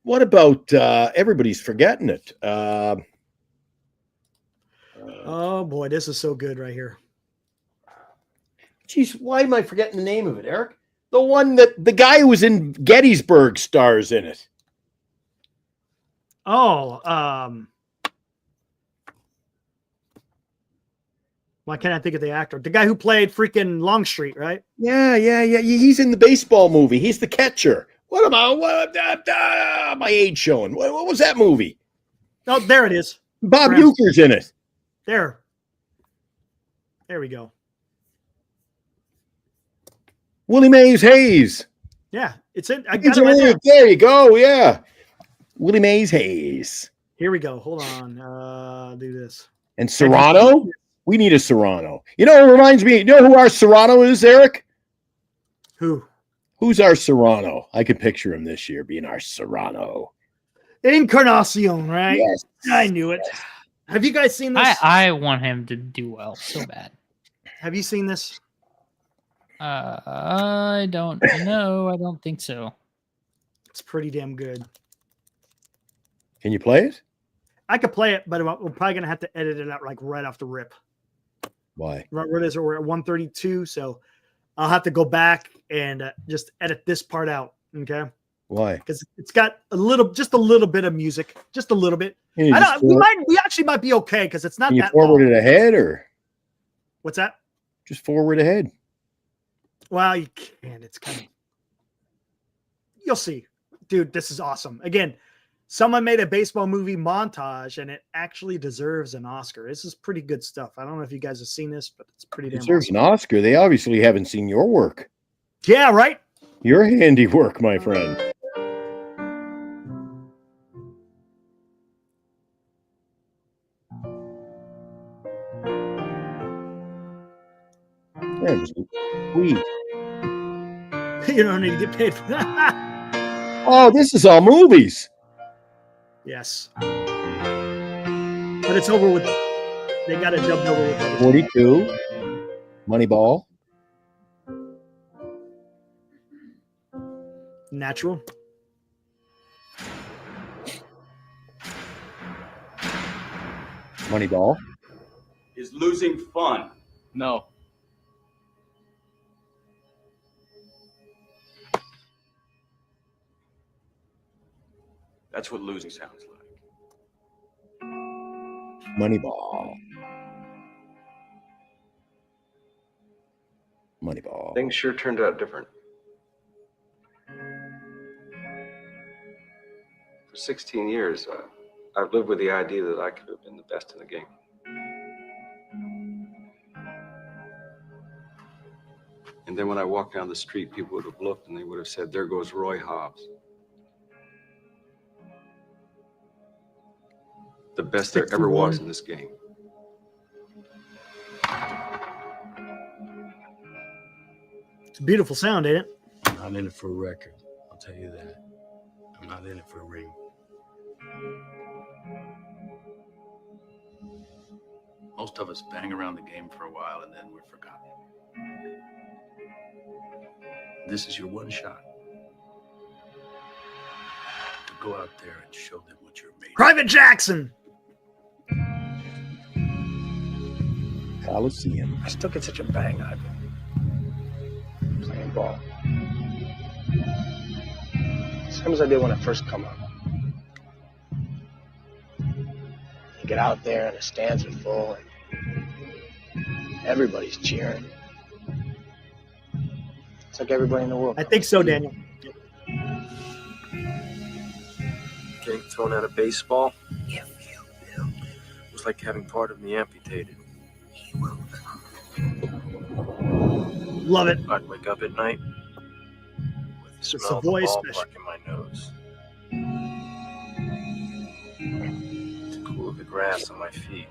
What about everybody's forgetting it? Oh boy, this is so good right here. Geez, why am I forgetting the name of it, Eric? The one that the guy who was in Gettysburg stars in it. Oh, why can't I think of the actor? The guy who played freaking Longstreet, right? Yeah. He's in the baseball movie. He's the catcher. What am my age showing? What was that movie? Oh, there it is. Bob Uecker's in it. There we go. Willie Mays Hayes. Yeah, it's in. I got it right there. There you go. Yeah. Willie Mays Hayes. Here we go. Hold on. Do this. And Serrano? We need a Serrano. You know, it reminds me, you know who our Serrano is, Eric? Who? Who's our Serrano? I could picture him this year being our Serrano. Encarnacion, right? Yes. I knew it. Have you guys seen this? I want him to do well so bad. Have you seen this? I don't know. I don't think so. It's pretty damn good. Can you play it? I could play it, but we're probably gonna have to edit it out like right off the rip. Why? What is it? We're at 132, so I'll have to go back and just edit this part out. Okay? Why? Because it's got just a little bit of music, just a little bit. We actually might be okay because it's not Can you that forward long. it ahead or What's that? just forward ahead? Well, you can. It's kind of. You'll see, dude. This is awesome. Again, someone made a baseball movie montage, and it actually deserves an Oscar. This is pretty good stuff. I don't know if you guys have seen this, but it's pretty damn Deserves awesome. an Oscar. They obviously haven't seen your work. Yeah, right. Your handiwork, my friend. Yeah, just sweet. You don't need to get paid for that. Oh, this is all movies. Yes, but it's over with. They got it dubbed over with. 42. Moneyball. Natural. Moneyball. Is losing fun? No. That's what losing sounds like. Moneyball. Moneyball. Things sure turned out different. For 16 years, I've lived with the idea that I could have been the best in the game. And then when I walked down the street, people would have looked and they would have said, "There goes Roy Hobbs. The best there ever was in this game." It's a beautiful sound, ain't it? I'm not in it for a record. I'll tell you that. I'm not in it for a ring. Most of us bang around the game for a while and then we're forgotten. This is your one shot to go out there and show them what you're made of. Private Jackson. Coliseum. I still get such a bang out of it. Playing ball. Same as I did when I first come up. You get out there and the stands are full and everybody's cheering. It's like everybody in the world. I think so, Daniel. Getting thrown out of baseball was like having part of me amputated. Love it. I'd wake up at night with the smell of the Savoy ballpark special. in my nose. The cool of the grass on my feet.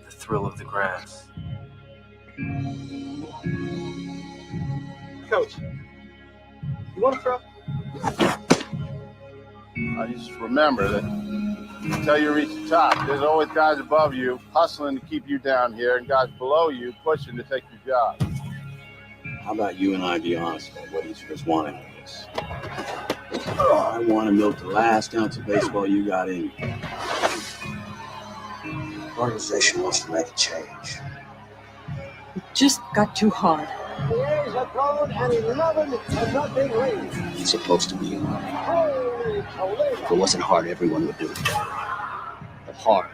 The thrill of the grass. Coach, you want to throw? just remember that until you reach the top, there's always guys above you hustling to keep you down here and guys below you pushing to take your job. How about you and I be honest about what each of us want out of this? I want to milk the last ounce of baseball you got in you. The organization wants to make a change. It just got too hard. The A's have gone and 11-0 lead. It's supposed to be hard. If it wasn't hard, everyone would do it. But hard.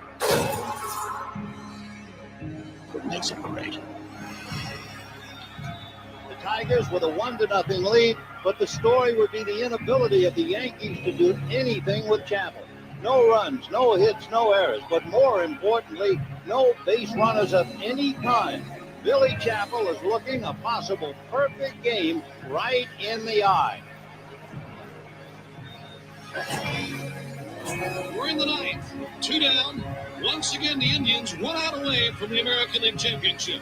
What makes it great? The Tigers with a 1-0 lead, but the story would be the inability of the Yankees to do anything with Chappell. No runs, no hits, no errors, but more importantly, no base runners of any kind. Billy Chappell is looking a possible perfect game right in the eye. We're in the ninth. 2 down. Once again, the Indians 1 out away from the American League Championship.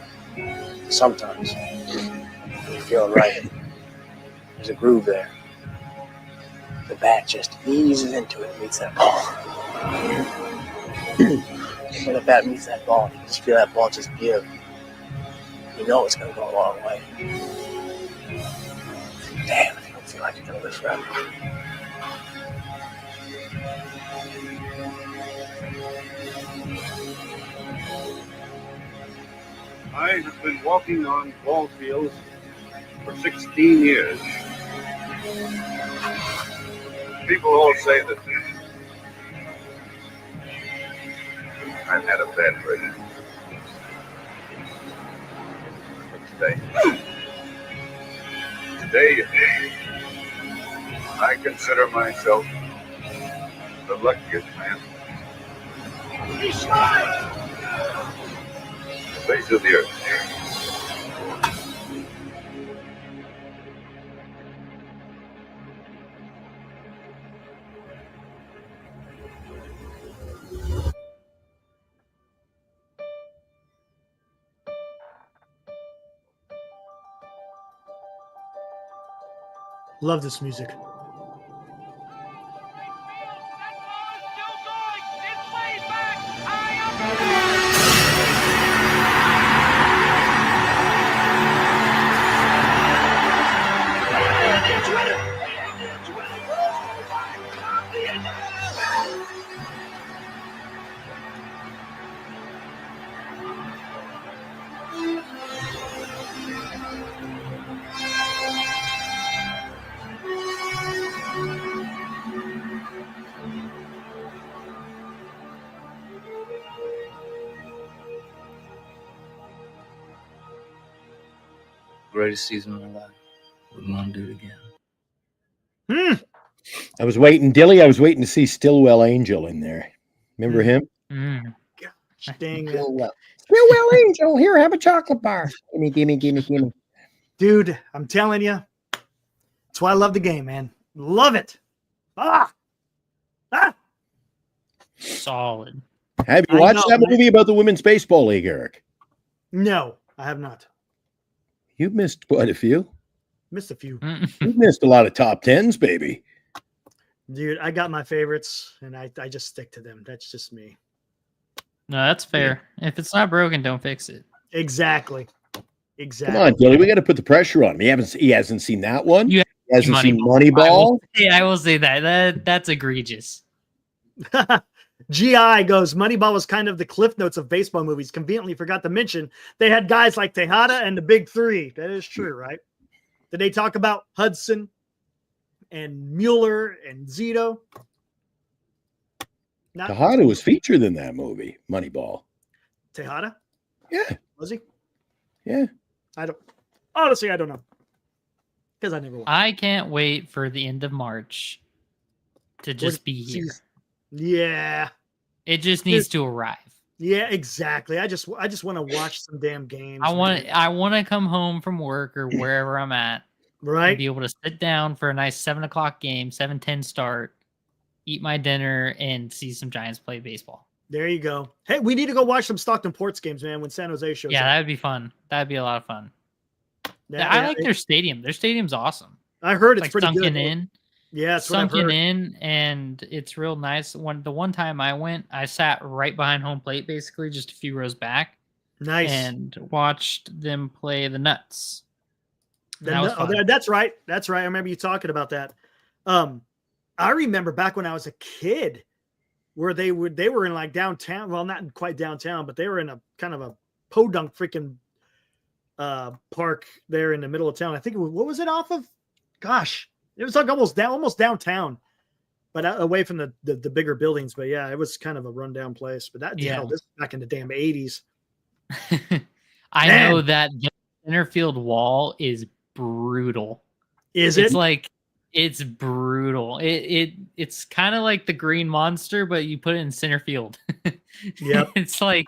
Sometimes you feel right. There's a groove there. The bat just eases into it and meets that ball. When the bat meets that ball, you just feel that ball just give. You know it's going to go a long way. Damn, I don't feel like it's going to live forever. I have been walking on ball fields for 16 years. People all say that I've had a bad break. Today, I consider myself the luckiest man on the face of the earth. Love this music. Greatest season of my life. Wouldn't want to do it again. I was waiting, Dilly. I was waiting to see Stillwell Angel in there. Remember him? Gosh, dang it. Stillwell Angel, here, have a chocolate bar. Gimme. Dude, I'm telling you, that's why I love the game, man. Love it. Solid. Have you watched that movie about the Women's Baseball League, Eric? No, I have not. You've missed quite a few. Missed a few. You've missed a lot of top tens, baby. Dude, I got my favorites, and I just stick to them. That's just me. No, that's fair. If it's not broken, don't fix it. Exactly. Come on, Dilly. We got to put the pressure on him. He hasn't seen that one. He hasn't seen Moneyball. I will say that's egregious. GI goes, Moneyball was kind of the cliff notes of baseball movies. Conveniently forgot to mention they had guys like Tejada and the Big Three. That is true, right? Did they talk about Hudson and Mueller and Zito? Tejada was featured in that movie, Moneyball. Tejada? Yeah. Was he? Yeah. I don't know. Because I never watched. I can't wait for the end of March to just be here. Yeah. It just needs to arrive. Yeah, exactly. I just want to watch some damn games. I want to come home from work or wherever I'm at. Right. And be able to sit down for a nice 7:00 game, 7:10 start, eat my dinner, and see some Giants play baseball. There you go. Hey, we need to go watch some Stockton Ports games, man, when San Jose shows up. Yeah, that would be fun. That'd be a lot of fun. Yeah, I like their stadium. Their stadium's awesome. I heard it's like pretty sunken good. in. Yeah, that's what I've sunken heard. in, and it's real nice. The one time I went, I sat right behind home plate, basically just a few rows back. Nice. And watched them play the Nuts. That was fun. That's right. That's right. I remember you talking about that. I remember back when I was a kid, where they were in like downtown. Well, not quite downtown, but they were in a kind of a podunk freaking park there in the middle of town. I think it was, what was it off of? Gosh, it was like almost downtown, but away from the bigger buildings. But yeah, it was kind of a rundown place. But that, this was back in the damn 80s. I know that the center field wall is brutal. Is it? It's like, it's brutal. It's kind of like the Green Monster, but you put it in center field. Yep. It's like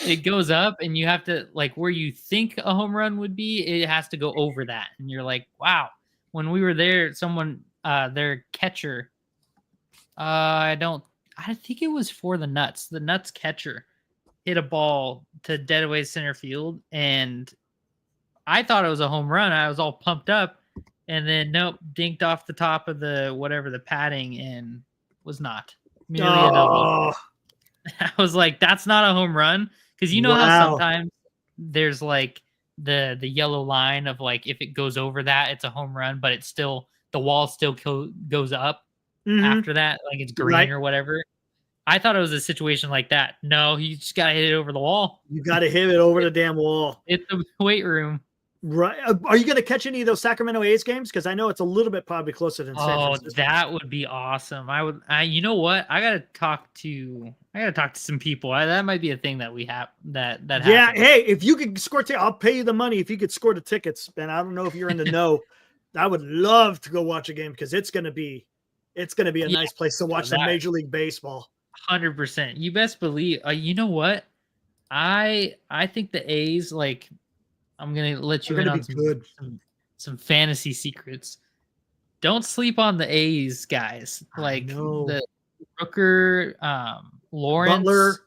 it goes up, and you have to, like, where you think a home run would be, it has to go over that. And you're like, wow. When we were there, someone, their catcher, I think it was for the Nuts. The Nuts catcher hit a ball to dead away center field, and I thought it was a home run. I was all pumped up, and then nope, dinked off the top of the padding, and was not. Merely a double. I was like, that's not a home run, because you know how sometimes there's like the yellow line of like, if it goes over that, it's a home run, but it's still, the wall still goes up after that, like it's green or whatever. I thought it was a situation like that. No, you just got to hit it over the wall. You got to hit it over the damn wall. It's the weight room. Right. Are you going to catch any of those Sacramento A's games? Because I know it's a little bit probably closer than San Francisco. That would be awesome. You know what? I got to talk to some people. That might be a thing that we have that Yeah. happens. Hey, if you could score, I'll pay you the money if you could score the tickets. And I don't know if you're in the know. I would love to go watch a game, because it's going to be a nice place to watch some Major League Baseball. 100%. You best believe. You know what? I think the A's, like, I'm gonna let you in on some fantasy secrets. Don't sleep on the A's, guys. Like the Rooker, Lawrence, Butler.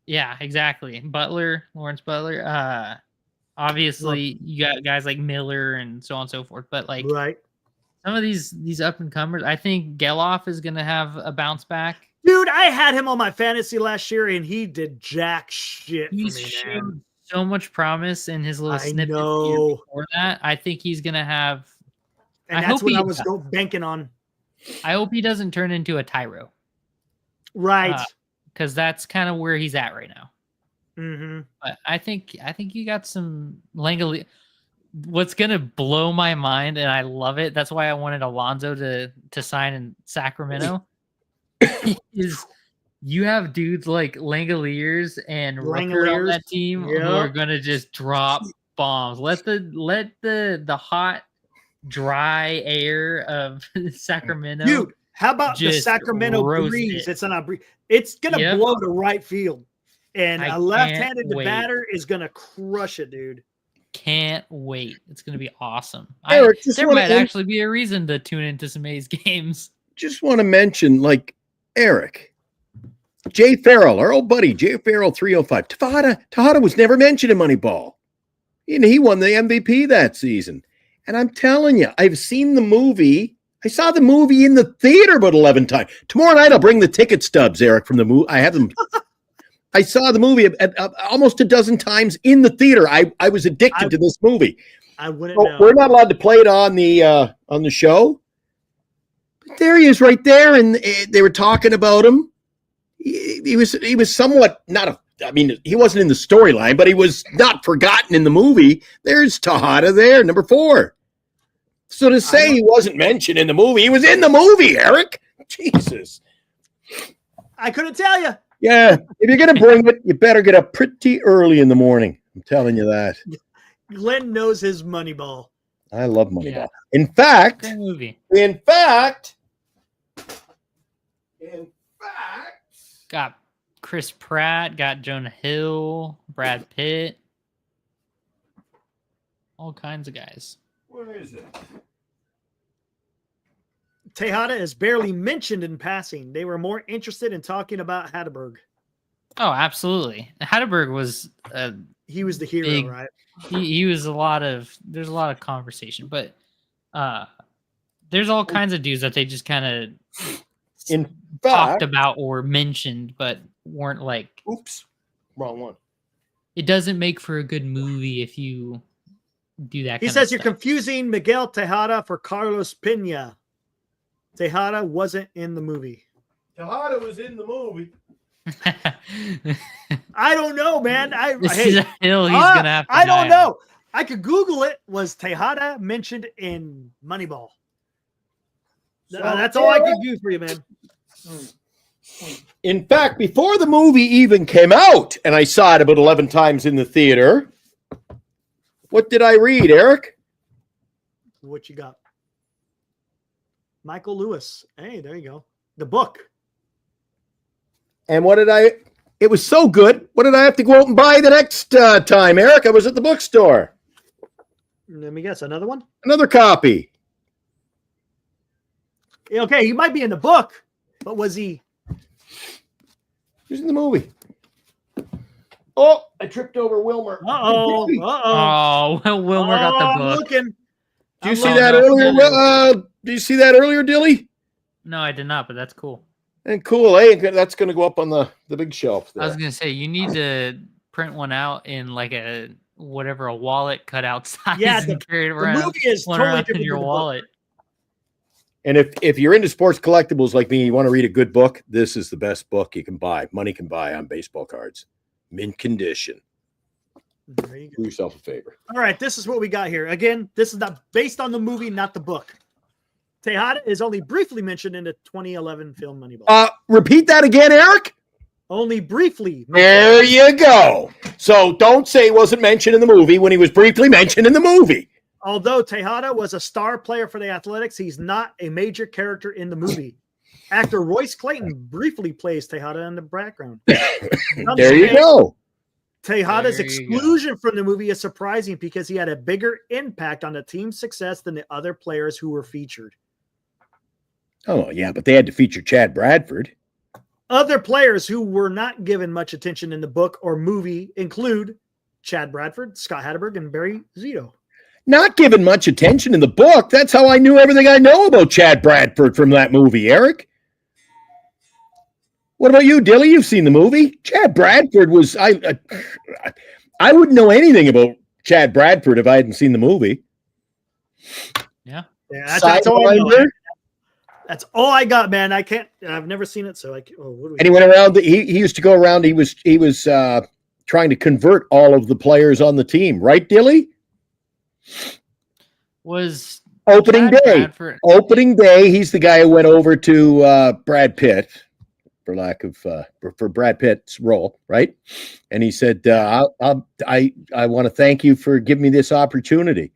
Yeah, exactly. Lawrence Butler. Obviously, you got guys like Miller and so on and so forth. But like, some of these up and comers, I think Geloff is gonna have a bounce back. Dude, I had him on my fantasy last year, and he did jack shit. He showed so much promise in his little snippet before that. I think he's gonna have. And that's what I was banking on. I hope he doesn't turn into a tyro. Right. Because that's kind of where he's at right now. Mm-hmm. But I think you got some Langley. What's gonna blow my mind, and I love it. That's why I wanted Alonso to sign in Sacramento. Is you have dudes like Langoliers and Rooker on that team who are gonna just drop bombs. Let the hot, dry air of Sacramento. Dude, how about the Sacramento breeze? It's not a breeze. It's gonna blow to right field, and a left-handed batter is gonna crush it, dude. Can't wait. It's gonna be awesome. Eric, there might actually be a reason to tune into some A's games. Just want to mention, like, Eric, Jay Farrell, our old buddy, Jay Farrell 305. Tejada was never mentioned in Moneyball. And he won the MVP that season. And I'm telling you, I've seen the movie. I saw the movie in the theater about 11 times. Tomorrow night, I'll bring the ticket stubs, Eric, from the movie. I have them. I saw the movie almost a dozen times in the theater. I was addicted to this movie. I wouldn't know. We're not allowed to play it on the show. But there he is right there, and they were talking about him. He was somewhat he wasn't in the storyline, but he was not forgotten in the movie. There's Tejada there, number 4. So to say he wasn't mentioned in the movie, he was in the movie, Eric. Jesus. I couldn't tell you. Yeah, if you're going to bring it, you better get up pretty early in the morning. I'm telling you that. Glenn knows his Moneyball. I love Moneyball. Yeah. In fact, got Chris Pratt, got Jonah Hill, Brad Pitt, all kinds of guys. Where is it? Tejada is barely mentioned in passing. They were more interested in talking about Hatteberg. Oh, absolutely. Hatteberg was he was the hero, right? He was there's a lot of conversation, but There's all kinds of dudes that they just kind of In talked fact, about or mentioned, but weren't like. oops, wrong one. It doesn't make for a good movie if you do that. He says you're confusing Miguel Tejada for Carlos Pena. Tejada wasn't in the movie. Tejada was in the movie. I don't know, man. This is a hill he's gonna have to I don't die on. know. I could Google it. Was Tejada mentioned in Moneyball? That's all I could do for you, man. In fact, before the movie even came out, and I saw it about 11 times in the theater, what did I read, Eric? What you got? Michael Lewis. Hey, there you go. The book. And what did I? It was so good. What did I have to go out and buy the next time, Eric? I was at the bookstore. Let me guess. Another one? Another copy. Okay, he might be in the book, but was he? He was in the movie. Oh, I tripped over Wilmer. Uh-oh. Oh, well, Wilmer got the I'm book. looking. Do you see that earlier? Do you see that earlier, Dilly? No, I did not, but that's cool. And cool, eh? That's going to go up on the big shelf there. I was gonna say you need to print one out in like a wallet cut out size Yeah, and carry it around. The movie is one totally around different in your than the book. wallet. And if you're into sports collectibles like me, you want to read a good book, this is the best book you can buy. Money can buy on baseball cards. Mint condition. There you go. Do yourself a favor. All right, this is what we got here. Again, this is not based on the movie, not the book. Tejada is only briefly mentioned in the 2011 film Moneyball. Repeat that again, Eric. Only briefly. There you go. So don't say he wasn't mentioned in the movie when he was briefly mentioned in the movie. Although Tejada was a star player for the Athletics, he's not a major character in the movie. Actor Royce Clayton briefly plays Tejada in the background. There you go. Tejada's There you exclusion from the movie is surprising because he had a bigger impact on the team's success than the other players who were featured. Oh, yeah, but they had to feature Chad Bradford. Other players who were not given much attention in the book or movie include Chad Bradford, Scott Hatterberg, and Barry Zito. Not given much attention in the book. That's how I knew everything I know about Chad Bradford from that movie, Eric. What about you, Dilly? You've seen the movie. Chad Bradford was I wouldn't know anything about Chad Bradford if I hadn't seen the movie. Yeah. Yeah, that's all I know. That's all I got, man. I've never seen it, so I can't. And he went around. He used to go around. He was trying to convert all of the players on the team, right, Dilly? Was opening Chad day. Bradford- Opening day. He's the guy who went over to Brad Pitt, for lack of for Brad Pitt's role, right? And he said, "I want to thank you for giving me this opportunity."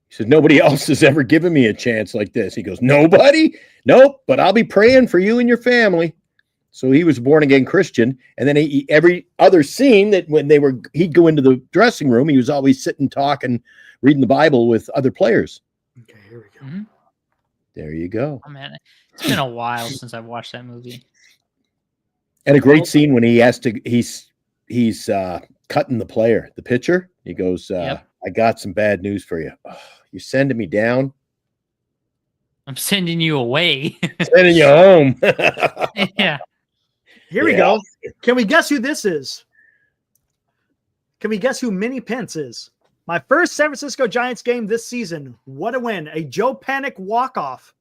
He said, "Nobody else has ever given me a chance like this." He goes, "Nobody? Nope, but I'll be praying for you and your family." So he was a born-again Christian. And then every other scene that he'd go into the dressing room, he was always sitting, talking, reading the Bible with other players. Okay, here we go. Mhm. There you go. Oh man, it's been a while since I've watched that movie. And a great scene when he's cutting the player, the pitcher. He goes, Yep. "I got some bad news for you. Oh, you sending me down? I'm sending you away. Sending you home." Yeah. Here we go. Can we guess who this is? Can we guess who Minnie Pence is? My first San Francisco Giants game this season. What a win. A Joe Panic walk-off.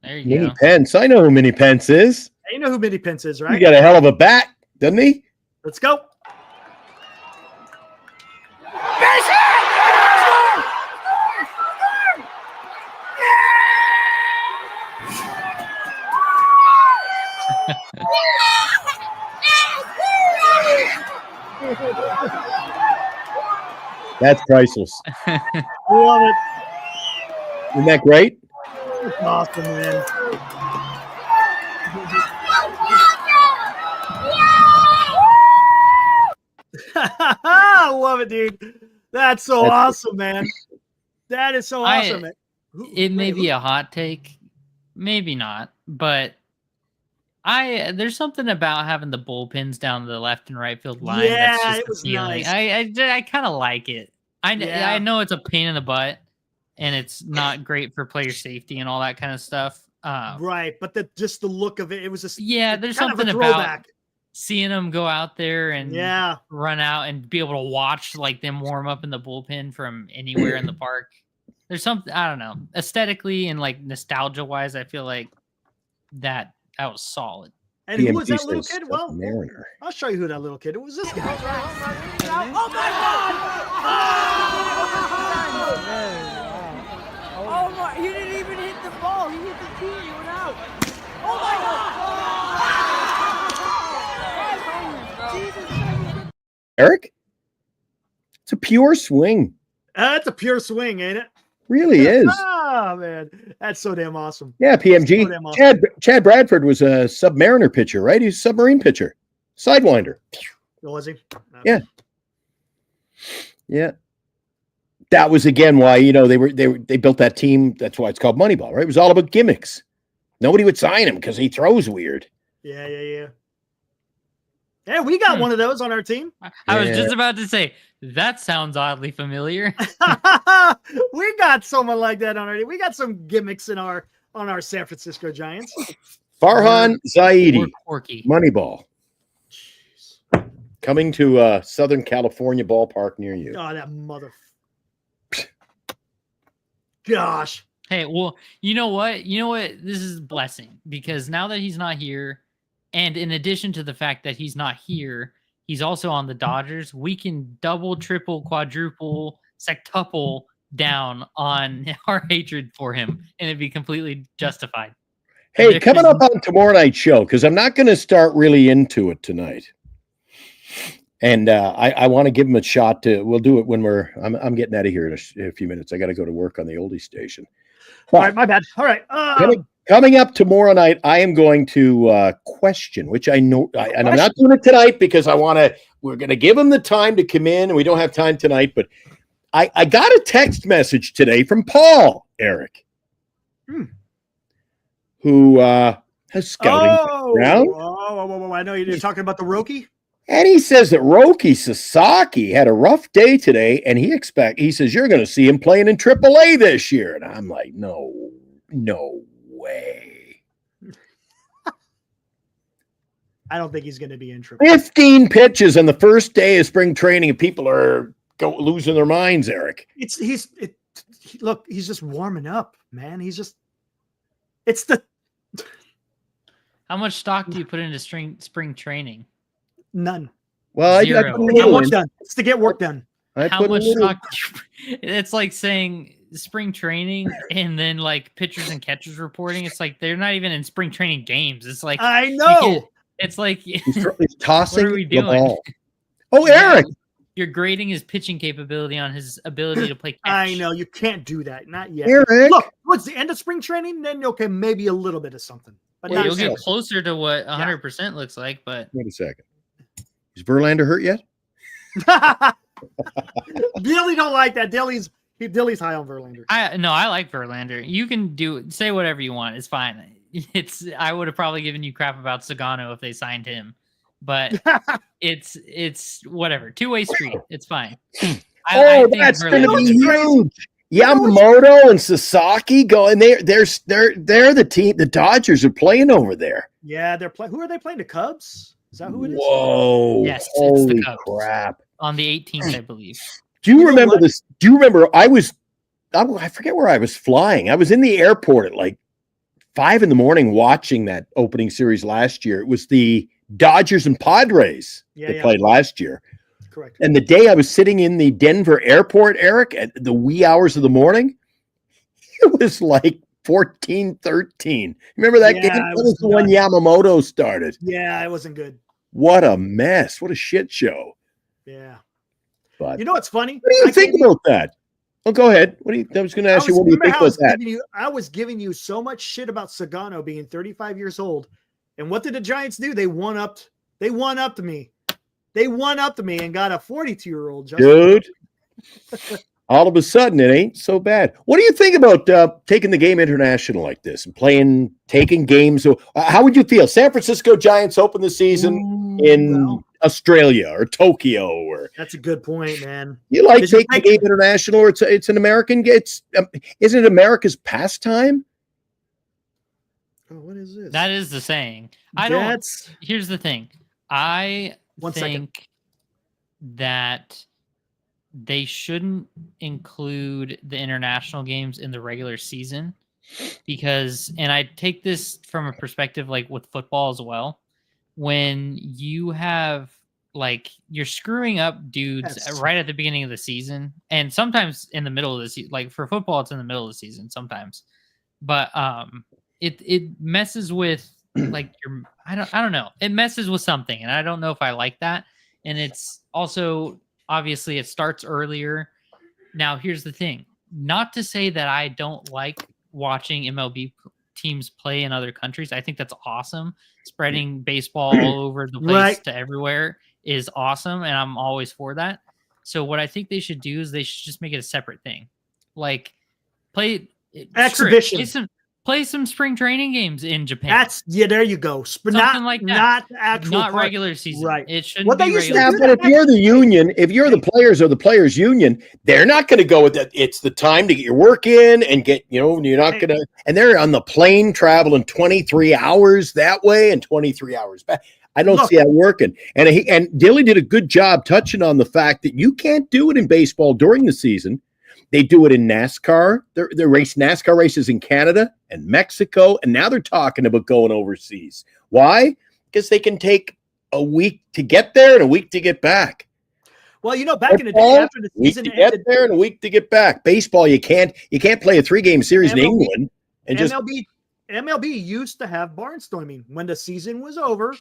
There you Minnie go. Pence. I know who Minnie Pence is. You know who Minnie Pence is, He right? got a hell of a bat, doesn't he? Let's go. That's priceless. Love it. Isn't that great? It's awesome, man. I love it, dude. That's so awesome, man. That is so awesome. Man. It may be a hot take, maybe not, but there's something about having the bullpens down the left and right field line. Yeah, that's just it was appealing. nice. I kind of like it. I know it's a pain in the butt, and it's not great for player safety and all that kind of stuff. Right, but just the look of it was just there's kind of something a throwback. about seeing them go out there and Yeah. run out and be able to watch like them warm up in the bullpen from anywhere in the park. There's something, I don't know, aesthetically and like nostalgia wise, I feel like that was solid. And who was that little says kid? Well, Mariner. I'll show you who that little kid. It was this guy. Oh my God! Oh my! He didn't even hit the ball. He hit the tee. He went out. Oh my God! Eric, it's a pure swing. That's a pure swing, ain't it? Really is. Oh man, that's so damn awesome. Yeah, PMG. So damn awesome. Chad Bradford was a Submariner pitcher, right? He's a submarine pitcher, sidewinder. Was he? Yeah. Yeah. That was again why they built that team. That's why it's called Moneyball, right? It was all about gimmicks. Nobody would sign him because he throws weird. Yeah. Yeah, we got one of those on our team. I was just about to say that sounds oddly familiar. We got someone like that on our team. We got some gimmicks on our San Francisco Giants. Farhan Zaidi, quirky. Moneyball. Coming to Southern California ballpark near you. Oh, that mother. Gosh. Hey, well, you know what? This is a blessing because now that he's not here, and in addition to the fact that he's not here, he's also on the Dodgers. We can double, triple, quadruple, sextuple down on our hatred for him, and it'd be completely justified. Hey, coming up on tomorrow night's show, because I'm not going to start really into it tonight. And I want to give him a shot we'll do it when I'm getting out of here in a few minutes. I got to go to work on the oldie station. All right, my bad. All right. Coming up tomorrow night, I am going to question, which I know, and I'm not doing it tonight because we're going to give him the time to come in, and we don't have time tonight, but I got a text message today from Paul, Eric, who has scouting background. Oh, I know you're talking about the Roki. And he says that Roki Sasaki had a rough day today, and he says you're going to see him playing in AAA this year. And I'm like, no way. I don't think he's going to be in AAA. 15 pitches on the first day of spring training, and people are losing their minds, Eric. Look, he's just warming up, man. How much stock do you put into spring training? None. Well, Zero. It's to get work done. How much stock? It's like saying spring training and then like pitchers and catchers reporting. It's like they're not even in spring training games. It's like I know. It's like he's tossing what are we the doing? ball. Oh, Eric. You're grading his pitching capability on his ability to play catch. I know. You can't do that. Not yet. Eric. Look, towards the end of spring training, then okay, maybe a little bit of something. But you'll get closer to what 100% looks like. But wait a second. Is Verlander hurt yet? Dilly don't like that. Dilly's high on Verlander. I like Verlander. You can say whatever you want. It's fine. I would have probably given you crap about Sagano if they signed him, but it's whatever. Two-way street. It's fine. I think that's going to be huge. Yamamoto and Sasaki going there. They're the team. The Dodgers are playing over there. Yeah, they're playing. Who are they playing? The Cubs? Is that who it is? Whoa! Yes, holy it's the Cubs. Crap! On the 18th, I believe. Do you remember this? Do you remember? I forget where I was flying. I was in the airport at like 5 a.m. watching that opening series last year. It was the Dodgers and Padres played last year. Correct. And the day I was sitting in the Denver airport, Eric, at the wee hours of the morning, it was like 14-13. Remember that game? That was the one Yamamoto started. Yeah, it wasn't good. What a mess. What a shit show. Yeah. But you know what's funny? What do you think about that? Oh, go ahead. I was going to ask you, what do you think about that? I was giving you so much shit about Sagano being 35 years old. And what did the Giants do? They one-upped me. They one-upped me and got a 42-year-old. Dude, all of a sudden, it ain't so bad. What do you think about taking the game international like this and taking games? How would you feel? San Francisco Giants open the season in Australia or Tokyo or. That's a good point, man. You like Did you taking the game international, or it's an American? Isn't it America's pastime? Oh, what is this? That is the saying. Here's the thing. I think that they shouldn't include the international games in the regular season because, and I take this from a perspective like with football as well, when you have like you're screwing up dudes right at the beginning of the season and sometimes in the middle of the season. Like for football, it's in the middle of the season sometimes, but it messes with like your I don't know. It messes with something, and I don't know if I like that. And it's also obviously it starts earlier. Now, here's the thing. Not to say that I don't like watching MLB teams play in other countries. I think that's awesome. Spreading baseball all over the place to everywhere is awesome, and I'm always for that. So what I think they should do is they should just make it a separate thing. Like play exhibition. Play some spring training games in Japan. There you go. Something like that. Not regular season. Right. It shouldn't be regular. Yeah, but if you're the union, if you're the players or the players union, they're not going to go with that. It's the time to get your work in and get, you're not going to, and they're on the plane traveling 23 hours that way and 23 hours back. I don't see that working. And Dilly did a good job touching on the fact that you can't do it in baseball during the season. They do it in NASCAR. They race NASCAR races in Canada and Mexico, and now they're talking about going overseas. Why? Because they can take a week to get there and a week to get back. Well, back in the day, after the season ended, get there and a week to get back. Baseball, you can't play a 3-game series in England and MLB used to have barnstorming when the season was over.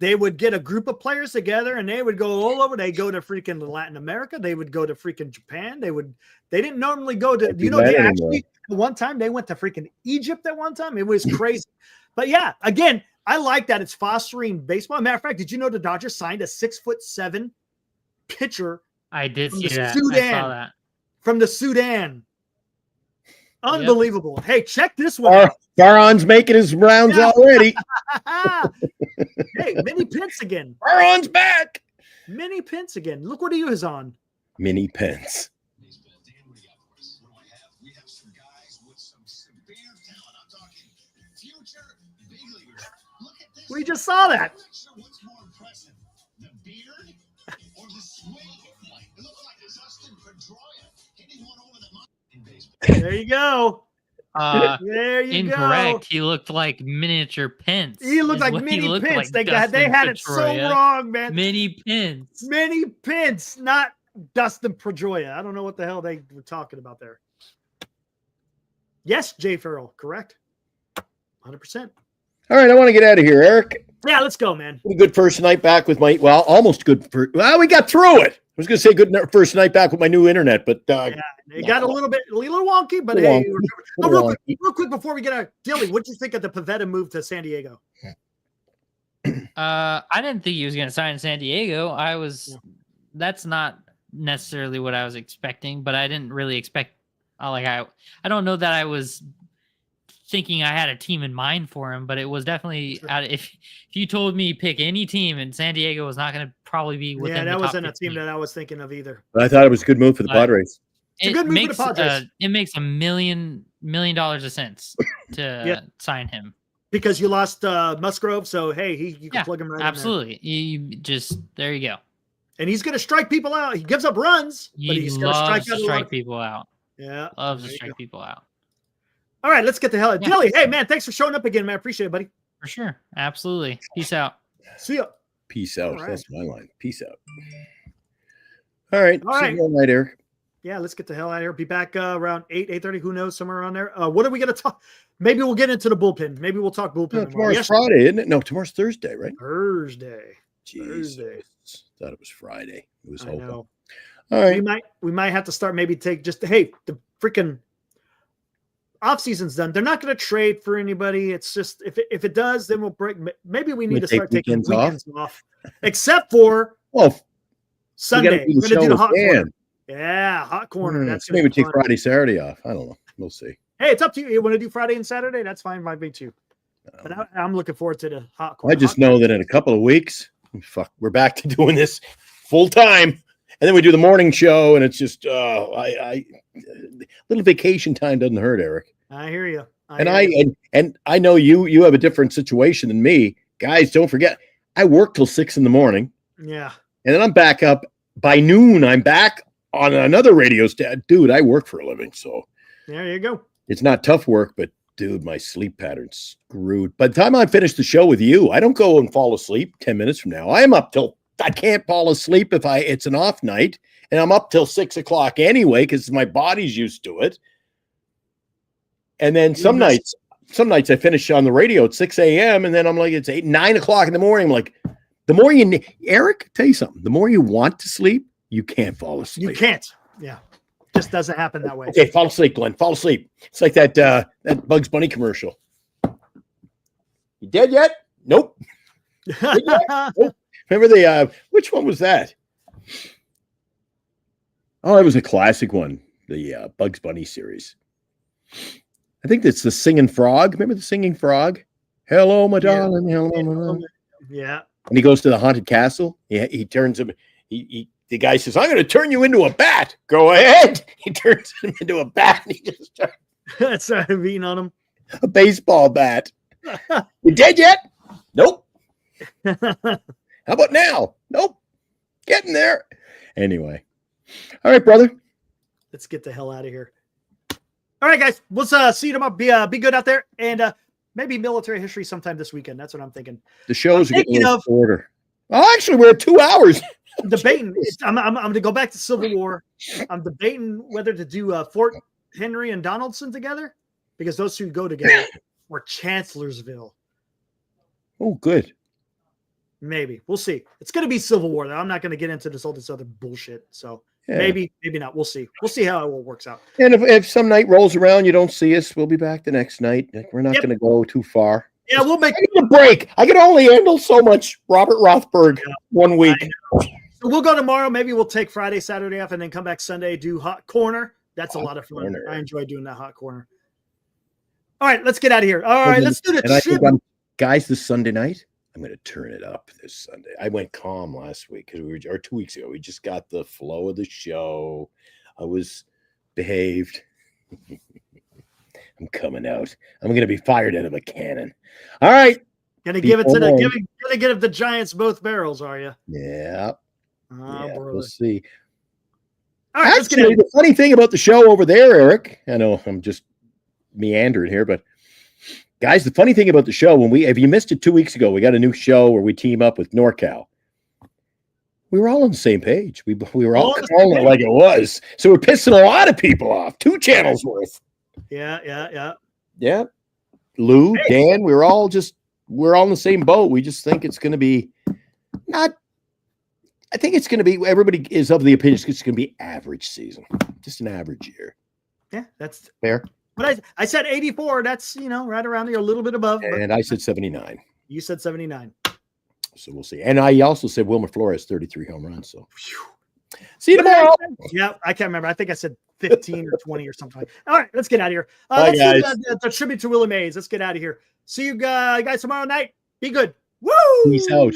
They would get a group of players together and they would go all over. They go to freaking Latin America. They would go to freaking Japan. They didn't normally go to, they actually, at one time they went to freaking Egypt at one time. It was crazy. But yeah, again, I like that it's fostering baseball. Matter of fact, did you know the Dodgers signed a 6'7" pitcher? I did see that. Sudan, I saw that. From the Sudan. Unbelievable. Yep. Hey, check this one out. Farhan's making his rounds already. Hey, Mini Pence again. Farhan's back. Mini Pence again. Look what he was on. Mini Pence. We just saw that. There you go. There you incorrect. go. He looked like miniature Pence. He looked like Mini Pence. Like they had it so wrong, man. Mini Pence. Mini Pence, not Dustin Pedroia. I don't know what the hell they were talking about there. Yes, Jay Farrell, correct. 100%. All right, I want to get out of here, Eric. Yeah, let's go, man. Good first night back with almost good. We got through it. I was going to say good first night back with my new internet, but it got a little wonky. But hey, real quick before we get out, Dilly, what did you think of the Pivetta move to San Diego? I didn't think he was going to sign in San Diego. That's not necessarily what I was expecting, but I didn't really expect. I don't know that I was thinking I had a team in mind for him, but it was definitely if you told me pick any team and San Diego was not going to probably be within the top 15. That wasn't a team that I was thinking of either. But I thought it was a good move for the Padres. It's a good move for the Padres. It makes $1 million a sense to sign him because you lost Musgrove. So hey, you can plug him right. Absolutely, there you go. And he's going to strike people out. He gives up runs, but he's going to strike people out. Yeah, loves to strike people out. All right, let's get the hell out. Dilly, hey, man, thanks for showing up again, man. Appreciate it, buddy. For sure. Absolutely. Peace out. See ya. Peace out. Right. That's my line. Peace out. All right. See you all night, Eric. Yeah, let's get the hell out of here. Be back around 8:30. Who knows? Somewhere around there. What are we going to talk? Maybe we'll get into the bullpen. Maybe we'll talk bullpen. No, tomorrow's Friday, isn't it? No, tomorrow's Thursday, right? Thursday. Thursday. Thought it was Friday. It was hoping. All right. We might have to start maybe take just the freaking off season's done. They're not going to trade for anybody. It's just if it does, then we'll break. Maybe we need to start taking weekends off, except for Sunday. We're going to do the hot corner. Yeah, hot corner. That's maybe take Friday, Saturday off. I don't know. We'll see. Hey, it's up to you. You want to do Friday and Saturday? That's fine by me too. But I'm looking forward to the hot corner. I just know that in a couple of weeks, fuck, we're back to doing this full time. And then we do the morning show, and it's just little vacation time doesn't hurt, Eric. I hear you. And I know you have a different situation than me. Guys, don't forget, I work till 6 a.m. Yeah. And then I'm back up by noon. I'm back on another radio station. Dude, I work for a living, so there you go. It's not tough work, but dude, my sleep pattern's screwed. By the time I finish the show with you, I don't go and fall asleep 10 minutes from now. I am up till I can't fall asleep if it's an off night, and I'm up till 6 o'clock anyway because my body's used to it. And then some nights I finish on the radio at 6 a.m. and then I'm like, it's 8, 9 o'clock in the morning. I'm like, the more Eric, tell you something, the more you want to sleep, you can't fall asleep. You can't. Yeah. Just doesn't happen that way. Okay, fall asleep, Glenn. Fall asleep. It's like that Bugs Bunny commercial. You dead yet? Nope. Dead yet? Nope. Remember the which one was that? Oh, it was a classic one, the Bugs Bunny series. I think that's the Singing Frog. Remember the Singing Frog? Hello, my darling. Hello, my darling. Yeah. And he goes to the haunted castle. He turns him. The guy says, "I'm going to turn you into a bat." Go ahead. He turns him into a bat. And he just started beating on him. A baseball bat. You dead yet? Nope. How about now? Nope. Getting there. Anyway. All right, brother. Let's get the hell out of here. All right, guys. Let's see you tomorrow. Be good out there, and maybe military history sometime this weekend. That's what I'm thinking. The shows are getting a little shorter. Oh, actually, we're at 2 hours. I'm debating. I'm going to go back to Civil War. I'm debating whether to do Fort Henry and Donaldson together because those two go together, or Chancellorsville. Oh, good. Maybe we'll see. It's going to be Civil War. Though. I'm not going to get into this other bullshit. So Yeah. maybe not. We'll see. We'll see how it all works out. And if some night rolls around, you don't see us, we'll be back the next night. We're not going to go too far. Yeah, we'll make a break. I can only handle so much Robert Rothberg 1 week. So we'll go tomorrow. Maybe we'll take Friday, Saturday off, and then come back Sunday, do Hot Corner. That's a lot of fun. Corner. I enjoy doing that Hot Corner. All right, let's get out of here. All right, let's do And I the think guys, this Sunday night, I'm going to turn it up this Sunday. I went calm last week or 2 weeks ago. We just got the flow of the show. I was behaved. I'm coming out. I'm going to be fired out of a cannon. All right. Gonna give it the Giants both barrels, are you? Yeah. Oh, we'll see. All right, let's get Actually, the funny thing about the show over there, Eric, I know I'm just meandering here, but guys, the funny thing about the show, if you missed it 2 weeks ago, we got a new show where we team up with NorCal. We were all on the same page. We were all calling it like it was. So we're pissing a lot of people off. 2 channels worth. Yeah. Yeah. Lou, Dan, we're all on the same boat. We just think it's going to be I think it's going to be, everybody is of the opinion it's going to be average season. Just an average year. Yeah, that's fair. But I said 84. That's, right around there, a little bit above. And I said 79. You said 79. So we'll see. And I also said Wilmer Flores, 33 home runs. So see you tomorrow. Yeah, I can't remember. I think I said 15 or 20 or something. All right, let's get out of here. Bye, Let's guys. do the tribute to Willie Mays. Let's get out of here. See you guys tomorrow night. Be good. Woo! Peace out.